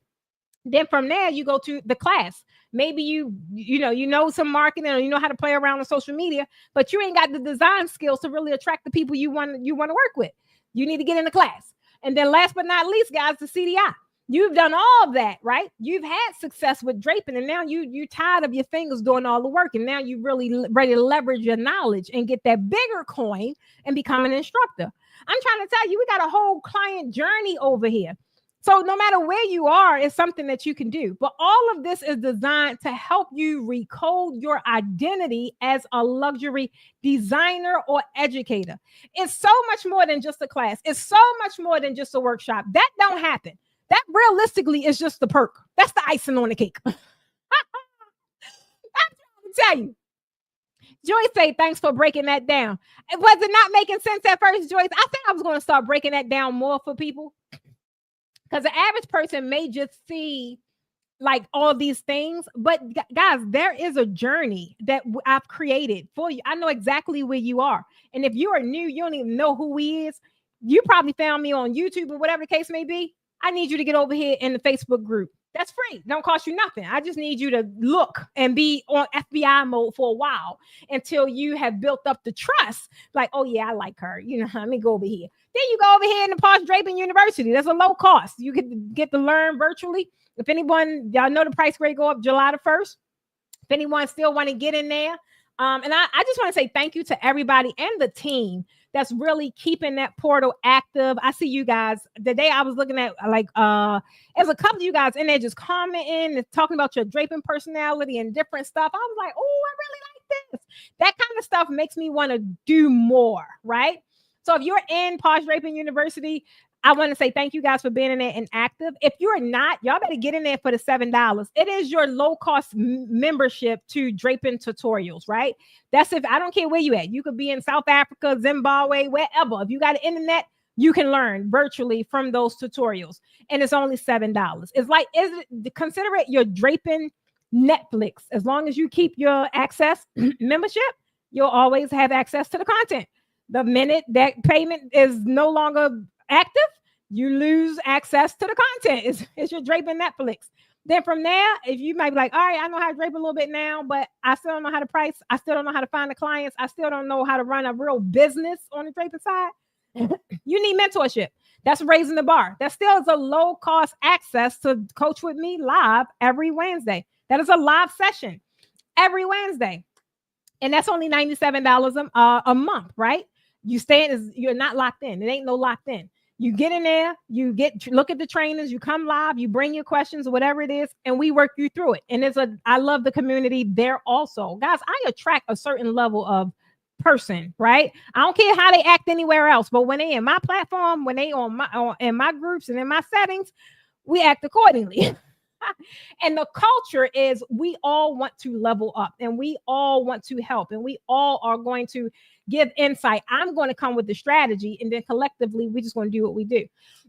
Then from there, you go to the class. Maybe you know some marketing, or you know how to play around on social media, but you ain't got the design skills to really attract the people you want to work with. You need to get in the class. And then last but not least, guys, the CDI. You've done all of that, right? You've had success with draping, and now you're tired of your fingers doing all the work, and now you're really ready to leverage your knowledge and get that bigger coin and become an instructor. I'm trying to tell you, we got a whole client journey over here. So no matter where you are, it's something that you can do. But all of this is designed to help you recode your identity as a luxury designer or educator. It's so much more than just a class. It's so much more than just a workshop. That don't happen. That realistically is just the perk. That's the icing on the cake. I'm trying to tell you. Joyce say, thanks for breaking that down. Was it not making sense at first, Joyce? I think I was going to start breaking that down more for people. Because the average person may just see like all these things. But guys, there is a journey that I've created for you. I know exactly where you are. And if you are new, you don't even know who he is. You probably found me on YouTube or whatever the case may be. I need you to get over here in the Facebook group. That's free. Don't cost you nothing. I just need you to look and be on FBI mode for a while until you have built up the trust. Like, oh yeah, I like her. You know, let me go over here. Then you go over here in the Posh Draping University. That's a low cost. You can get to learn virtually. If anyone, y'all know the price grade go up July the 1st. If anyone still want to get in there. And I just want to say thank you to everybody and the team that's really keeping that portal active. I see you guys. The day I was looking at, like, there's a couple of you guys in there just commenting and talking about your draping personality and different stuff. I was like, oh, I really like this. That kind of stuff makes me want to do more, right? So if you're in Posh Draping University, I want to say thank you guys for being in there and active. If you're not, y'all better get in there for the $7. It is your low-cost membership to Draping Tutorials, right? That's if I don't care where you at. You could be in South Africa, Zimbabwe, wherever. If you got the internet, you can learn virtually from those tutorials. And it's only $7. It's like, consider it your Draping Netflix. As long as you keep your access membership, you'll always have access to the content. The minute that payment is no longer active, you lose access to the content. It's your Draping Netflix. Then from there, if you might be like, all right, I know how to drape a little bit now, but I still don't know how to price. I still don't know how to find the clients. I still don't know how to run a real business on the draping side. You need mentorship. That's raising the bar. That still is a low cost access to coach with me live every Wednesday. That is a live session every Wednesday. And that's only $97 a month, right? You're not locked in. It ain't no locked in. You get in there, look at the trainers, you come live, you bring your questions, whatever it is, and we work you through it. And I love the community there also. Guys, I attract a certain level of person, right? I don't care how they act anywhere else, but when they in my platform, when they in my groups and in my settings, we act accordingly. And the culture is we all want to level up and we all want to help and we all are going to give insight. I'm going to come with the strategy and then collectively we're just going to do what we do.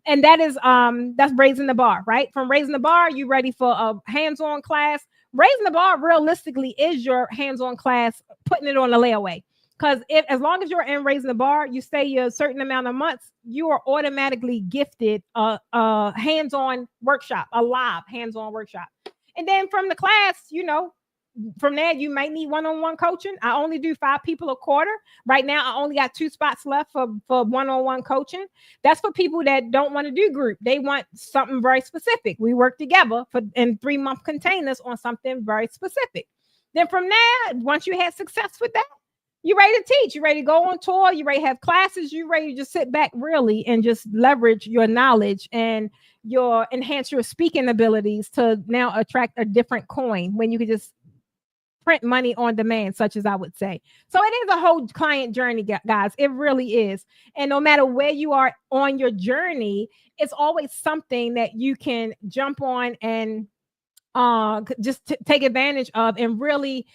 And that is that's raising the bar, right? From raising the bar, you ready for a hands-on class? Raising the bar realistically is your hands-on class, putting it on the layaway. Because as long as you're in raising the bar, you stay a certain amount of months, you are automatically gifted a hands-on workshop, a live hands-on workshop. And then from the class, from there, you might need one-on-one coaching. I only do 5 people a quarter. Right now, I only got 2 spots left for one-on-one coaching. That's for people that don't want to do group. They want something very specific. We work together in 3-month containers on something very specific. Then from there, once you had success with that, you're ready to teach. You're ready to go on tour. You're ready to have classes. You're ready to just sit back really and just leverage your knowledge and enhance your speaking abilities to now attract a different coin when you could just print money on demand, such as I would say. So it is a whole client journey, guys. It really is. And no matter where you are on your journey, it's always something that you can jump on and just take advantage of and really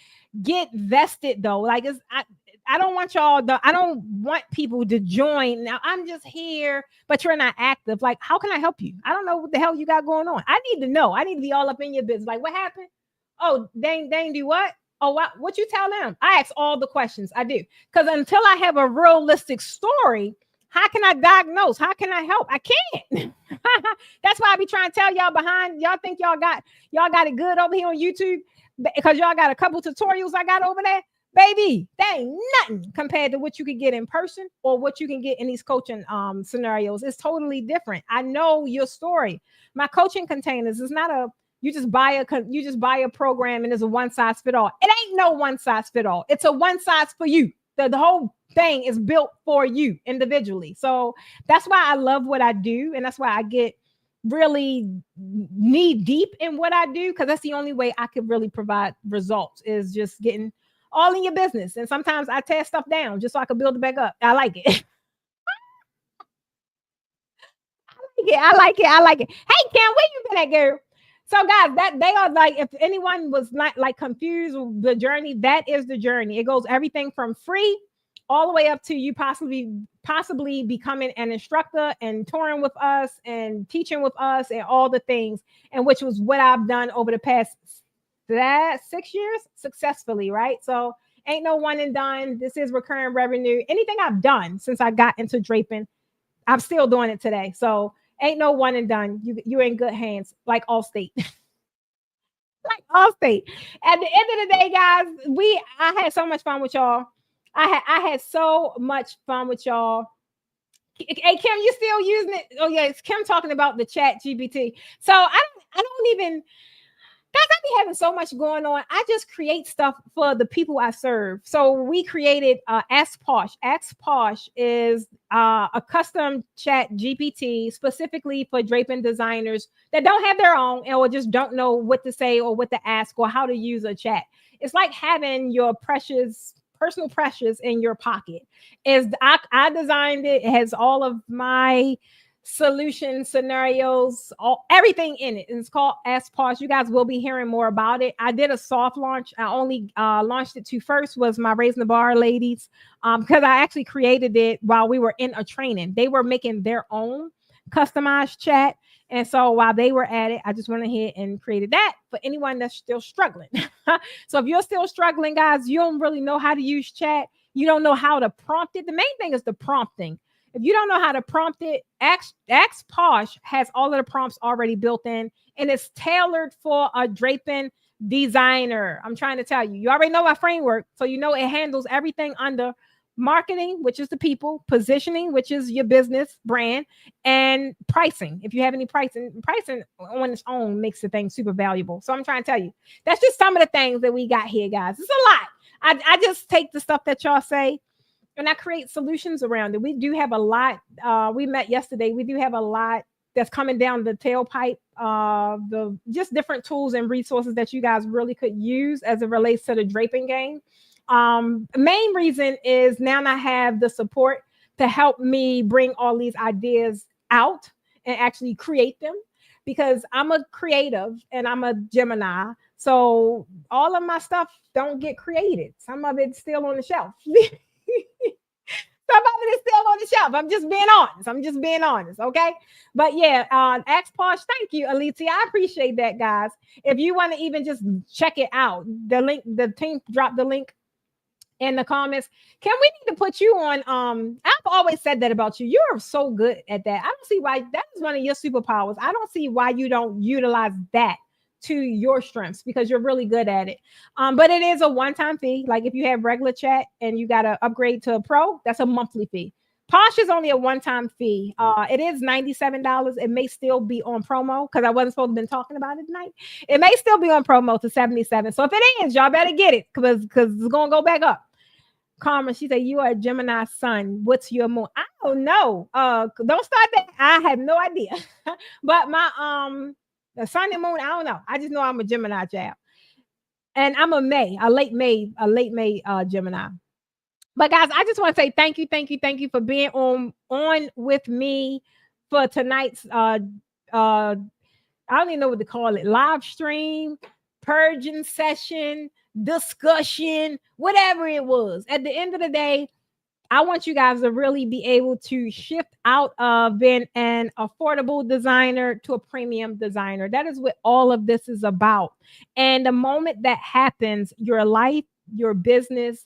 get vested though. Like I don't want I don't want people to join. Now I'm just here, but you're not active. Like, how can I help you? I don't know what the hell you got going on. I need to know. I need to be all up in your business. Like, what happened? Oh, dang, do what? Oh, what you tell them? I ask all the questions. I do. Because until I have a realistic story, how can I diagnose? How can I help? I can't. That's why I be trying to tell y'all behind. Y'all think y'all got it good over here on YouTube because y'all got a couple tutorials I got over there. Baby, that ain't nothing compared to what you could get in person or what you can get in these coaching scenarios. It's totally different. I know your story. My coaching containers is not a you just buy a program and it's a one size fit all. It ain't no one size fit all. It's a one size for you. The whole thing is built for you individually. So that's why I love what I do, and that's why I get really knee deep in what I do, because that's the only way I could really provide results is just getting all in your business. And sometimes I tear stuff down just so I can build it back up. I like it. I like it. I like it. Hey, Kim, where you been at, girl? So, guys, that they are like, if anyone was not like confused with the journey, that is the journey. It goes everything from free all the way up to you possibly becoming an instructor and touring with us and teaching with us and all the things, and which was what I've done over the past 6 years successfully, right? So ain't no one and done. This is recurring revenue. Anything I've done since I got into draping, I'm still doing it today. So ain't no one and done. You're in good hands, like Allstate. Like Allstate. At the end of the day, guys, I had so much fun with y'all. I had so much fun with y'all. Hey, Kim, you still using it? Oh yeah, it's Kim talking about the chat GPT. So I don't even. Guys, I be having so much going on. I just create stuff for the people I serve. So we created Ask Posh. Ask Posh is a custom chat GPT specifically for draping designers that don't have their own or just don't know what to say or what to ask or how to use a chat. It's like having your personal precious in your pocket. I designed it. It has all of my solution scenarios, everything in it. And it's called Ask Posh. You guys will be hearing more about it. I did a soft launch. I only launched it to first was my Raising the Bar ladies, because I actually created it while we were in a training. They were making their own customized chat. And so while they were at it, I just went ahead and created that for anyone that's still struggling. So if you're still struggling, guys, you don't really know how to use chat. You don't know how to prompt it. The main thing is the prompting. If you don't know how to prompt it, Ask Posh has all of the prompts already built in, and it's tailored for a draping designer. I'm trying to tell you, you already know my framework, so you know it handles everything under marketing, which is the people, positioning, which is your business brand, and pricing. If you have any pricing on its own makes the thing super valuable. So I'm trying to tell you, that's just some of the things that we got here, guys. It's a lot. I just take the stuff that y'all say and I create solutions around it. We do have a lot. We met yesterday. We do have a lot that's coming down the tailpipe. The just different tools and resources that you guys really could use as it relates to the draping game. Main reason is now I have the support to help me bring all these ideas out and actually create them, because I'm a creative and I'm a Gemini. So all of my stuff don't get created. Some of it's still on the shelf. Some of it is still on the shelf. I'm just being honest. Okay. But yeah, Ask Posh, thank you, Alicia. I appreciate that, guys. If you want to even just check it out, the team dropped the link in the comments. Can we need to put you on? I've always said that about you. You're so good at that. I don't see why that is one of your superpowers. I don't see why you don't utilize that to your strengths, because you're really good at it. But it is a one-time fee. Like if you have regular chat and you got to upgrade to a pro, that's a monthly fee. Posh is only a one-time fee. It is $97. It may still be on promo because I wasn't supposed to have been talking about it tonight. It may still be on promo to $77. So if it is, y'all better get it because it's gonna go back up. Karma, she said, you are a Gemini sun. What's your moon? I don't know. Don't start that. I have no idea. But my the sun and moon, I don't know. I just know I'm a Gemini child. And I'm a late May Gemini. But guys, I just want to say thank you for being on with me for tonight's I don't even know what to call it, live stream, purging session, discussion, whatever it was. At the end of the day, I want you guys to really be able to shift out of being an affordable designer to a premium designer. That is what all of this is about. And the moment that happens, your life, your business,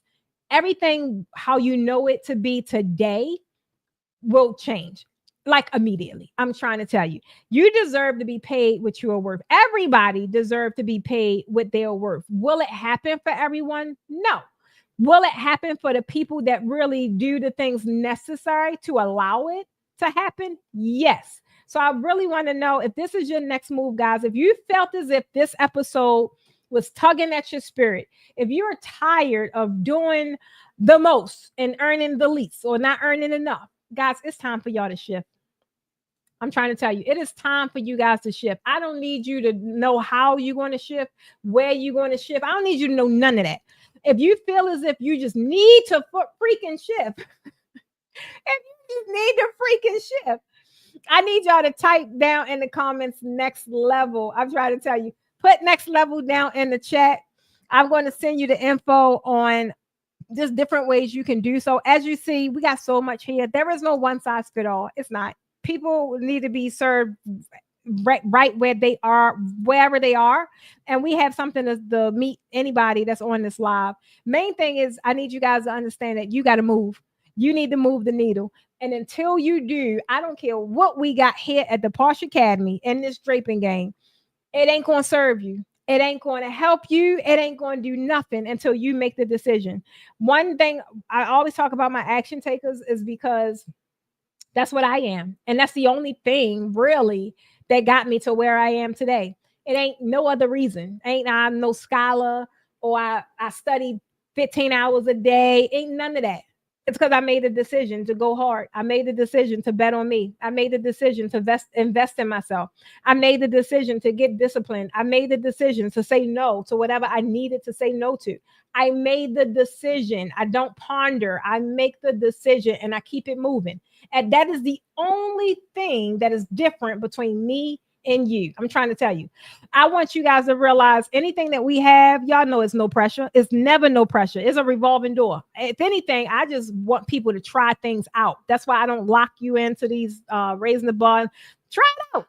everything how you know it to be today will change like immediately. I'm trying to tell you, you deserve to be paid what you are worth. Everybody deserves to be paid what they are worth. Will it happen for everyone? No. Will it happen for the people that really do the things necessary to allow it to happen? Yes. So I really want to know if this is your next move, guys. If you felt as if this episode was tugging at your spirit, if you're tired of doing the most and earning the least or not earning enough, guys, it's time for y'all to shift. I'm trying to tell you, it is time for you guys to shift. I don't need you to know how you're going to shift, where you're going to shift. I don't need you to know none of that. If you feel as if you just need to freaking shift, if you just need to freaking shift, I need y'all to type down in the comments next level. I'm trying to tell you, put next level down in the chat. I'm going to send you the info on just different ways you can do so. As you see, we got so much here. There is no one size fit all. It's not. People need to be served right where they are, wherever they are. And we have something to meet anybody that's on this live. Main thing is I need you guys to understand that you got to move. You need to move the needle. And until you do, I don't care what we got here at the Posh Academy in this draping game. It ain't going to serve you. It ain't going to help you. It ain't going to do nothing until you make the decision. One thing I always talk about my action takers is because that's what I am. And that's the only thing really that got me to where I am today. It ain't no other reason. I'm no scholar or I studied 15 hours a day. Ain't none of that. It's because I made a decision to go hard. I made the decision to bet on me. I made the decision to invest in myself. I made the decision to get disciplined. I made the decision to say no to whatever I needed to say no to. I made the decision. I don't ponder. I make the decision and I keep it moving. And that is the only thing that is different between me and you. I'm trying to tell you. I want you guys to realize anything that we have, y'all know it's no pressure. It's never no pressure. It's a revolving door. If anything, I just want people to try things out. That's why I don't lock you into these raising the bar. Try it out.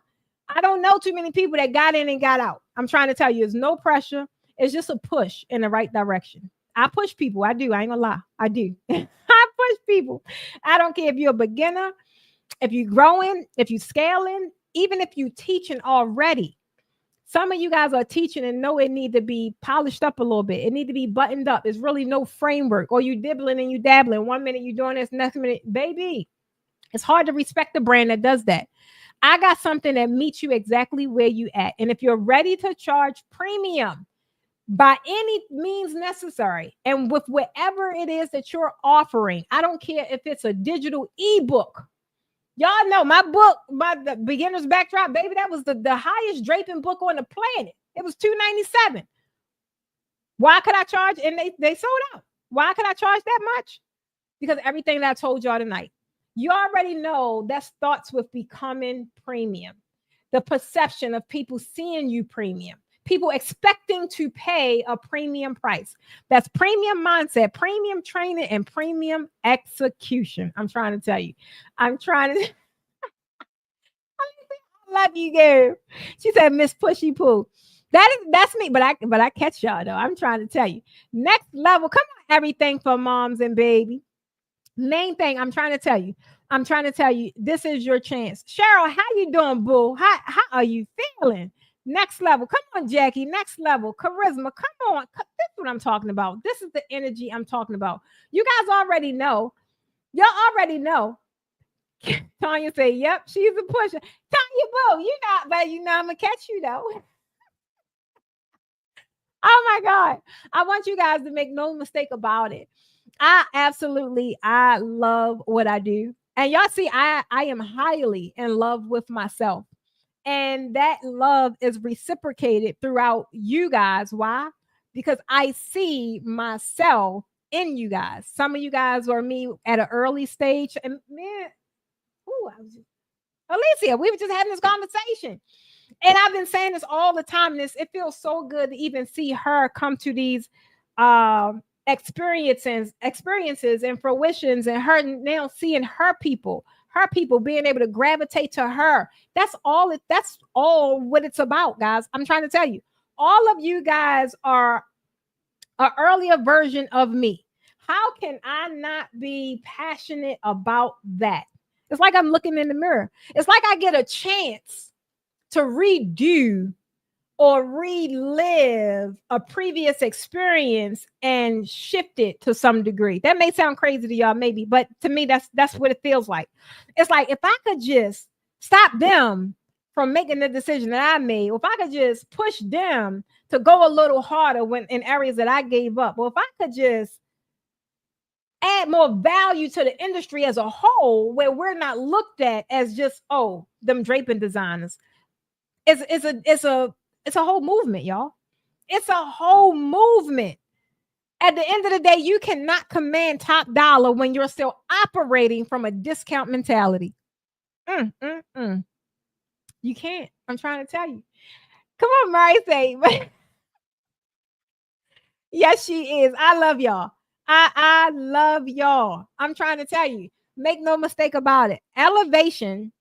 I don't know too many people that got in and got out. I'm trying to tell you, it's no pressure. It's just a push in the right direction. I push people. I do. I ain't gonna lie. I do. I push people. I don't care if you're a beginner, if you're growing, if you're scaling, even if you're teaching already. Some of you guys are teaching and know it need to be polished up a little bit. It need to be buttoned up. It's really no framework. Or you dibbling and you dabbling. 1 minute you doing this, next minute, baby. It's hard to respect the brand that does that. I got something that meets you exactly where you at. And if you're ready to charge premium by any means necessary, and with whatever it is that you're offering, I don't care if it's a digital ebook. Y'all know my book, the beginner's backdrop, baby, that was the highest draping book on the planet. It was $297. Why could I charge? And they sold out. Why could I charge that much? Because everything that I told y'all tonight, you already know that starts with becoming premium. The perception of people seeing you premium. People expecting to pay a premium price. That's premium mindset, premium training, and premium execution. I'm trying to tell you. I'm trying to. I love you, girl. She said, Miss Pushy Poo. That's me, but I catch y'all though. I'm trying to tell you. Next level. Come on, everything for moms and baby. Main thing I'm trying to tell you. I'm trying to tell you, this is your chance. Cheryl, how you doing, boo? How are you feeling? Next level. Come on, Jackie. Next level. Charisma. Come on. This is what I'm talking about. This is the energy I'm talking about. You guys already know. Y'all already know. Tanya say, yep, she's a pusher. Tanya, boo, you not, but you know I'm going to catch you, though. Oh, my God. I want you guys to make no mistake about it. I love what I do. And y'all see, I am highly in love with myself. And that love is reciprocated throughout you guys. Why? Because I see myself in you guys. Some of you guys are me at an early stage. And man, Alicia, we were just having this conversation. And I've been saying this all the time. It feels so good to even see her come to these experiences and fruitions, and her now seeing her people being able to gravitate to her. That's all what it's about, guys. I'm trying to tell you, all of you guys are an earlier version of me. How can I not be passionate about that? It's like I'm looking in the mirror. It's like I get a chance to redo or relive a previous experience and shift it to some degree. That may sound crazy to y'all, maybe, but to me, that's what it feels like. It's like if I could just stop them from making the decision that I made, or if I could just push them to go a little harder when in areas that I gave up, or if I could just add more value to the industry as a whole, where we're not looked at as just, oh, them draping designers. It's a whole movement, y'all. It's a whole movement. At the end of the day, you cannot command top dollar when you're still operating from a discount mentality. You can't. I'm trying to tell you. Come on, Mary, say. Yes, she is. I love y'all. I love y'all. I'm trying to tell you. Make no mistake about it. Elevation,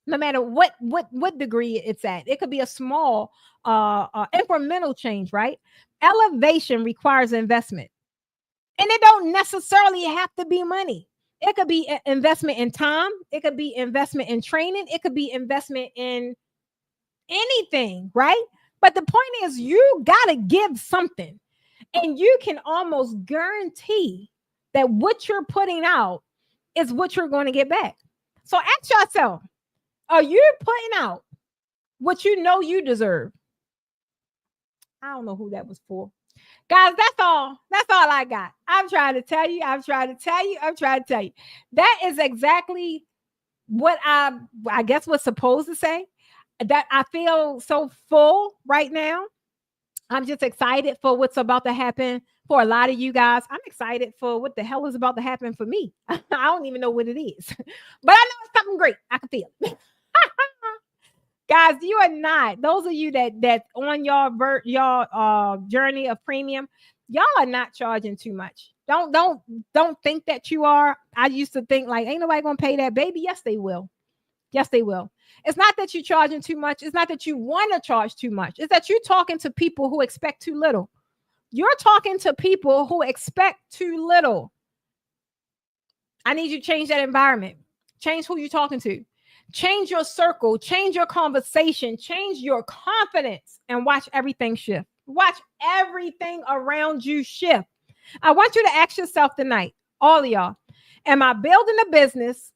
no matter what degree it's at, it could be a small incremental change, right? Elevation requires investment, and it don't necessarily have to be money. It could be investment in time, it could be investment in training, it could be investment in anything, right? But the point is, you got to give something, and you can almost guarantee that what you're putting out is what you're going to get back. So ask yourself, are you putting out what you know you deserve? I don't know who that was for. Guys, that's all. That's all I got. I'm trying to tell you. I'm trying to tell you. I'm trying to tell you. That is exactly what I guess was supposed to say. That I feel so full right now. I'm just excited for what's about to happen for a lot of you guys. I'm excited for what the hell is about to happen for me. I don't even know what it is, but I know it's something great. I can feel it. Guys, you are not. Those of you that on your journey of premium, y'all are not charging too much. Don't think that you are. I used to think like, ain't nobody gonna pay that, baby. Yes, they will. Yes, they will. It's not that you're charging too much. It's not that you want to charge too much. It's that you're talking to people who expect too little. You're talking to people who expect too little. I need you to change that environment. Change who you're talking to. Change your circle. Change your conversation. Change your confidence, and watch everything shift. Watch everything around you shift. I want you to ask yourself tonight, all of y'all, am I building a business,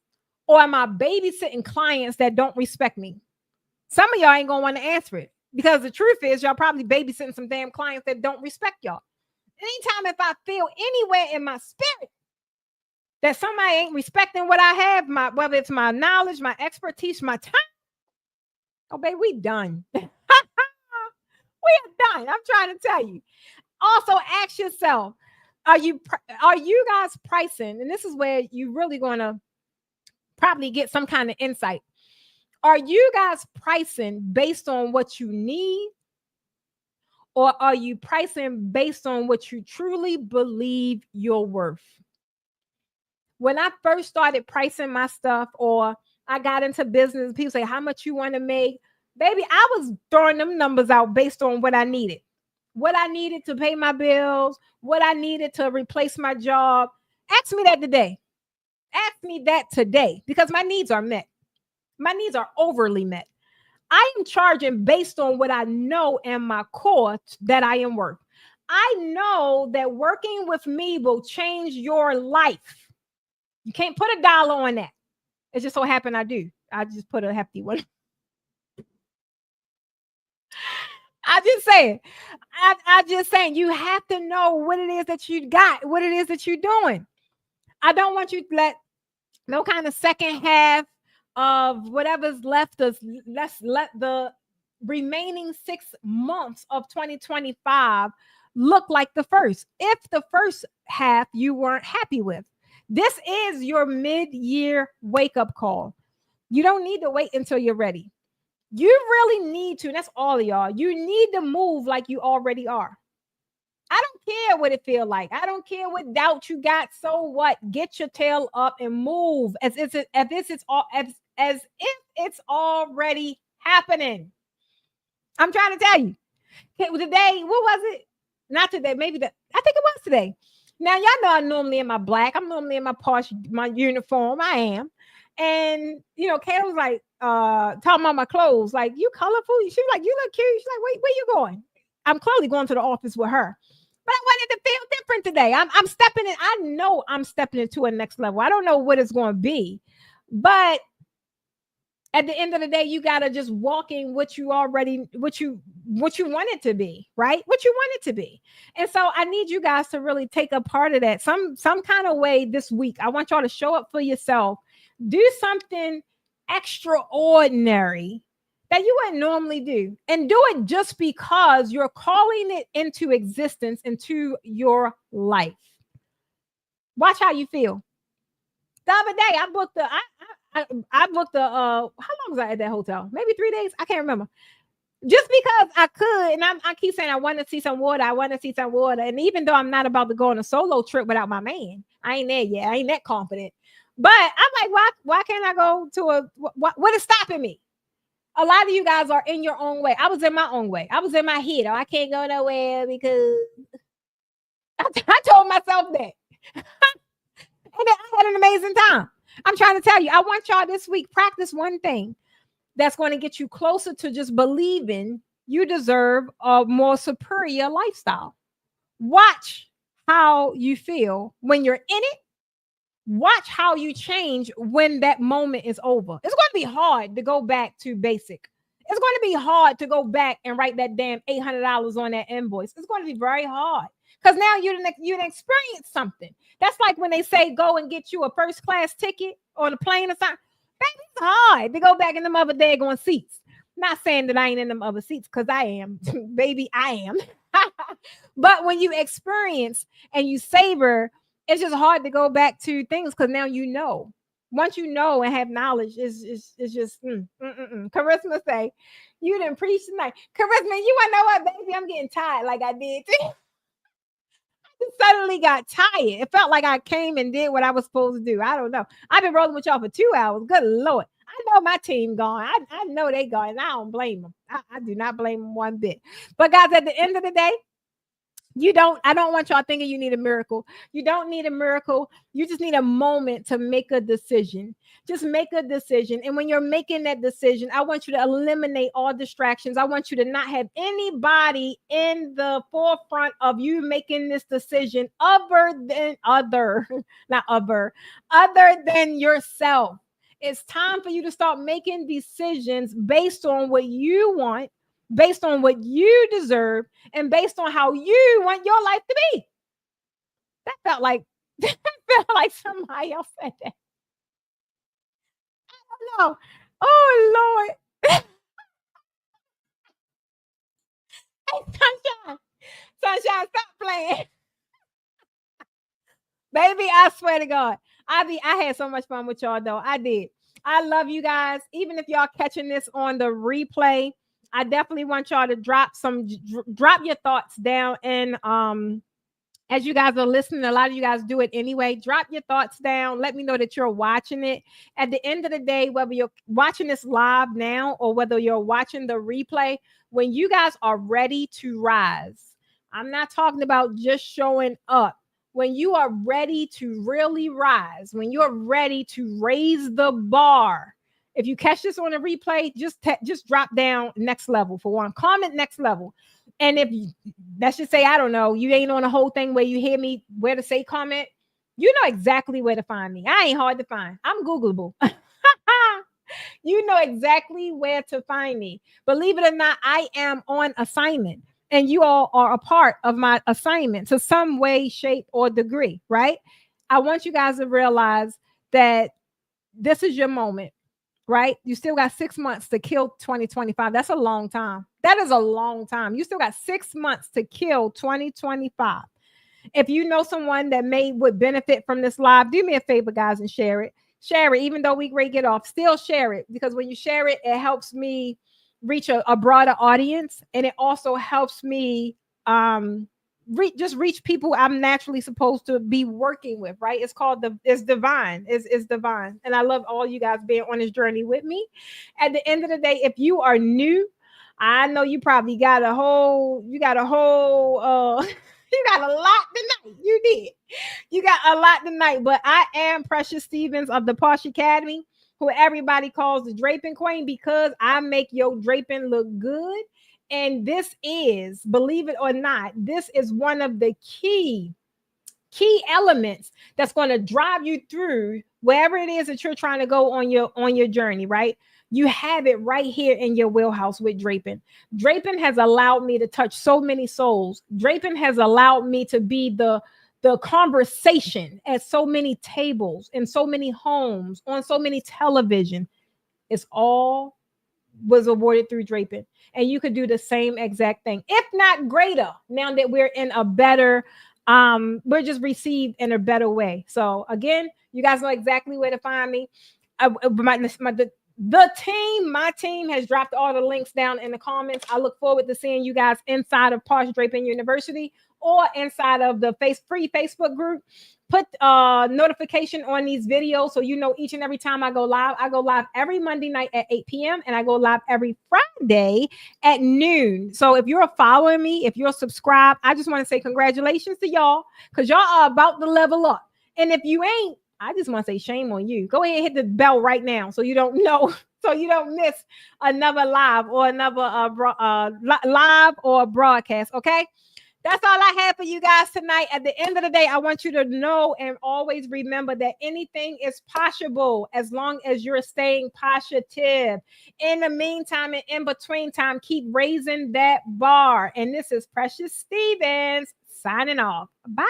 or am I babysitting clients that don't respect me? Some of y'all ain't going to want to answer it, because the truth is y'all probably babysitting some damn clients that don't respect y'all. Anytime if I feel anywhere in my spirit that somebody ain't respecting what I have, whether it's my knowledge, my expertise, my time, oh, baby, we done. We are done. I'm trying to tell you. Also, ask yourself, are you guys pricing? And this is where you really going to probably get some kind of insight. Are you guys pricing based on what you need, or are you pricing based on what you truly believe you're worth? When I first started pricing my stuff, or I got into business, people say, how much you want to make? Baby, I was throwing them numbers out based on what I needed to pay my bills, what I needed to replace my job. Ask me that today. Ask me that today, because my needs are met. My needs are overly met. I am charging based on what I know and my core that I am worth. I know that working with me will change your life. You can't put a dollar on that. It just so happened I do. I just put a hefty one. I just saying, you have to know what it is that you got, what it is that you're doing. I don't want you to let no kind of second half of whatever's left us. Let's let the remaining 6 months of 2025 look like the first. If the first half you weren't happy with, this is your mid-year wake-up call. You don't need to wait until you're ready. You really need to, and that's all of y'all, you need to move like you already are. I don't care what it feel like. I don't care what doubt you got. So what? Get your tail up and move as if it's already happening. I'm trying to tell you. Okay, well, today, what was it? Not today, maybe I think it was today. Now y'all know I'm normally in my black. I'm normally in my posh, my uniform. I am. And Kayla was like, talking about my clothes, like, you colorful. She was like, you look cute. She's like, wait, where you going? I'm clearly going to the office with her. But I wanted to feel different today. I'm stepping in. I know I'm stepping into a next level. I don't know what it's going to be, but at the end of the day, you gotta just walk in what you want it to be, right? What you want it to be. And so I need you guys to really take a part of that. Some kind of way this week. I want y'all to show up for yourself. Do something extraordinary that you wouldn't normally do. And do it just because you're calling it into existence, into your life. Watch how you feel. The other day, I booked how long was I at that hotel? Maybe 3 days. I can't remember. Just because I could, and I keep saying I want to see some water. I want to see some water. And even though I'm not about to go on a solo trip without my man, I ain't there yet. I ain't that confident. But I'm like, why can't I go to what is stopping me? A lot of you guys are in your own way. I was in my own way. I was in my head. Oh, I can't go nowhere because I told myself that. And then I had an amazing time. I'm trying to tell you, I want y'all this week, practice one thing that's going to get you closer to just believing you deserve a more superior lifestyle. Watch how you feel when you're in it. Watch how you change when that moment is over. It's going to be hard to go back to basic. It's going to be hard to go back and write that damn $800 on that invoice. It's going to be very hard. Because now you didn't experience something. That's like when they say go and get you a first class ticket on a plane or something. Baby, it's hard to go back in them other daggone seats. Not saying that I ain't in them other seats, because I am. Baby, I am. But when you experience and you savor, it's just hard to go back to things because now you know. Once you know and have knowledge, it's just Charisma say, you didn't preach tonight. Charisma, you want to know what, baby? I'm getting tired like I did too. Suddenly got tired. It felt like I came and did what I was supposed to do. I don't know. I've been rolling with y'all for 2 hours. Good Lord. I know my team gone. I know they gone. And I don't blame them. I do not blame them one bit. But guys, at the end of the day, I don't want y'all thinking you need a miracle. You don't need a miracle. You just need a moment to make a decision. Just make a decision. And when you're making that decision, I want you to eliminate all distractions. I want you to not have anybody in the forefront of you making this decision other than yourself. It's time for you to start making decisions based on what you want, based on what you deserve, and based on how you want your life to be. That felt like somebody else said that. I don't know. Oh Lord. Hey, Sunshine, stop playing. Baby, I swear to God. I had so much fun with y'all though. I did. I love you guys. Even if y'all catching this on the replay, I definitely want y'all to drop your thoughts down. And as you guys are listening, a lot of you guys do it anyway. Drop your thoughts down. Let me know that you're watching it. At the end of the day, whether you're watching this live now or whether you're watching the replay, when you guys are ready to rise, I'm not talking about just showing up. When you are ready to really rise, when you're ready to raise the bar, if you catch this on a replay, just drop down next level for one. Comment next level. And if let's just say, I don't know, you ain't on a whole thing where you hear me where to say comment, you know exactly where to find me. I ain't hard to find. I'm Googleable. You know exactly where to find me. Believe it or not, I am on assignment. And you all are a part of my assignment to some way, shape, or degree, right? I want you guys to realize that this is your moment, right? You still got 6 months to kill 2025. That's a long time. That is a long time. You still got 6 months to kill 2025. If you know someone that would benefit from this live, do me a favor, guys, and share it. Share it, even though we great get off. Still share it, because when you share it, it helps me reach a broader audience, and it also helps me just reach people I'm naturally supposed to be working with, right? It's divine. It's divine. And I love all you guys being on this journey with me. At the end of the day, if you are new, I know you probably got a whole you got a lot tonight. You did. You got a lot tonight. But I am Precious Stevens of the Posh Academy, who everybody calls the Draping Queen, because I make your draping look good. And this is, believe it or not, this is one of the key elements that's going to drive you through wherever it is that you're trying to go on your journey, right? You have it right here in your wheelhouse with draping. Draping has allowed me to touch so many souls. Draping has allowed me to be the conversation at so many tables, in so many homes, on so many television. It's all was awarded through draping. And you could do the same exact thing, if not greater, now that we're in a better, we're just received in a better way. So again, you guys know exactly where to find me. My team has dropped all the links down in the comments. I look forward to seeing you guys inside of Posh Draping University or inside of the free Facebook group. Put notification on these videos so you know each and every time I go live. I go live every Monday night at 8 p.m. and I go live every Friday at noon. So if you're following me, if you're subscribed, I just want to say congratulations to y'all, because y'all are about to level up. And if you ain't, I just want to say shame on you. Go ahead and hit the bell right now so you don't know, so you don't miss another live or another live or broadcast. Okay. That's all I have for you guys tonight. At the end of the day, I want you to know and always remember that anything is possible as long as you're staying positive. In the meantime and in between time, keep raising that bar. And this is Precious Stevens signing off. Bye.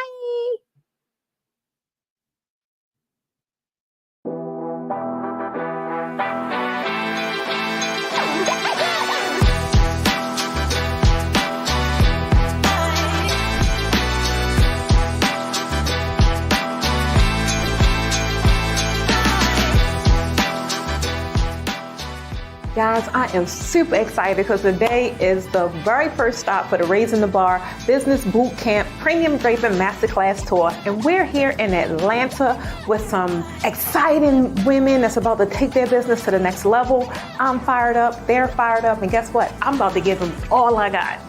Guys, I am super excited because today is the very first stop for the Raising the Bar Business Boot Camp Premium Draping Masterclass Tour. And we're here in Atlanta with some exciting women that's about to take their business to the next level. I'm fired up, they're fired up, and guess what? I'm about to give them all I got.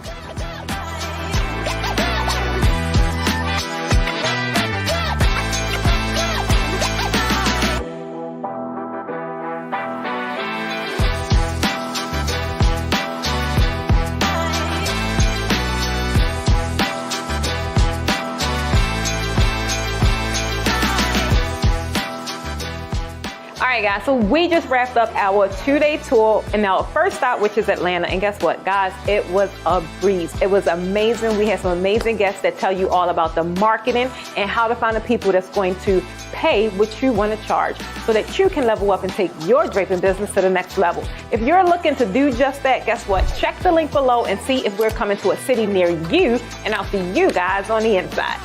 Guys, so we just wrapped up our 2-day tour and our first stop, which is Atlanta. And guess what, guys? It was a breeze. It was amazing. We had some amazing guests that tell you all about the marketing and how to find the people that's going to pay what you want to charge so that you can level up and take your draping business to the next level. If you're looking to do just that, guess what? Check the link below and see if we're coming to a city near you, and I'll see you guys on the inside.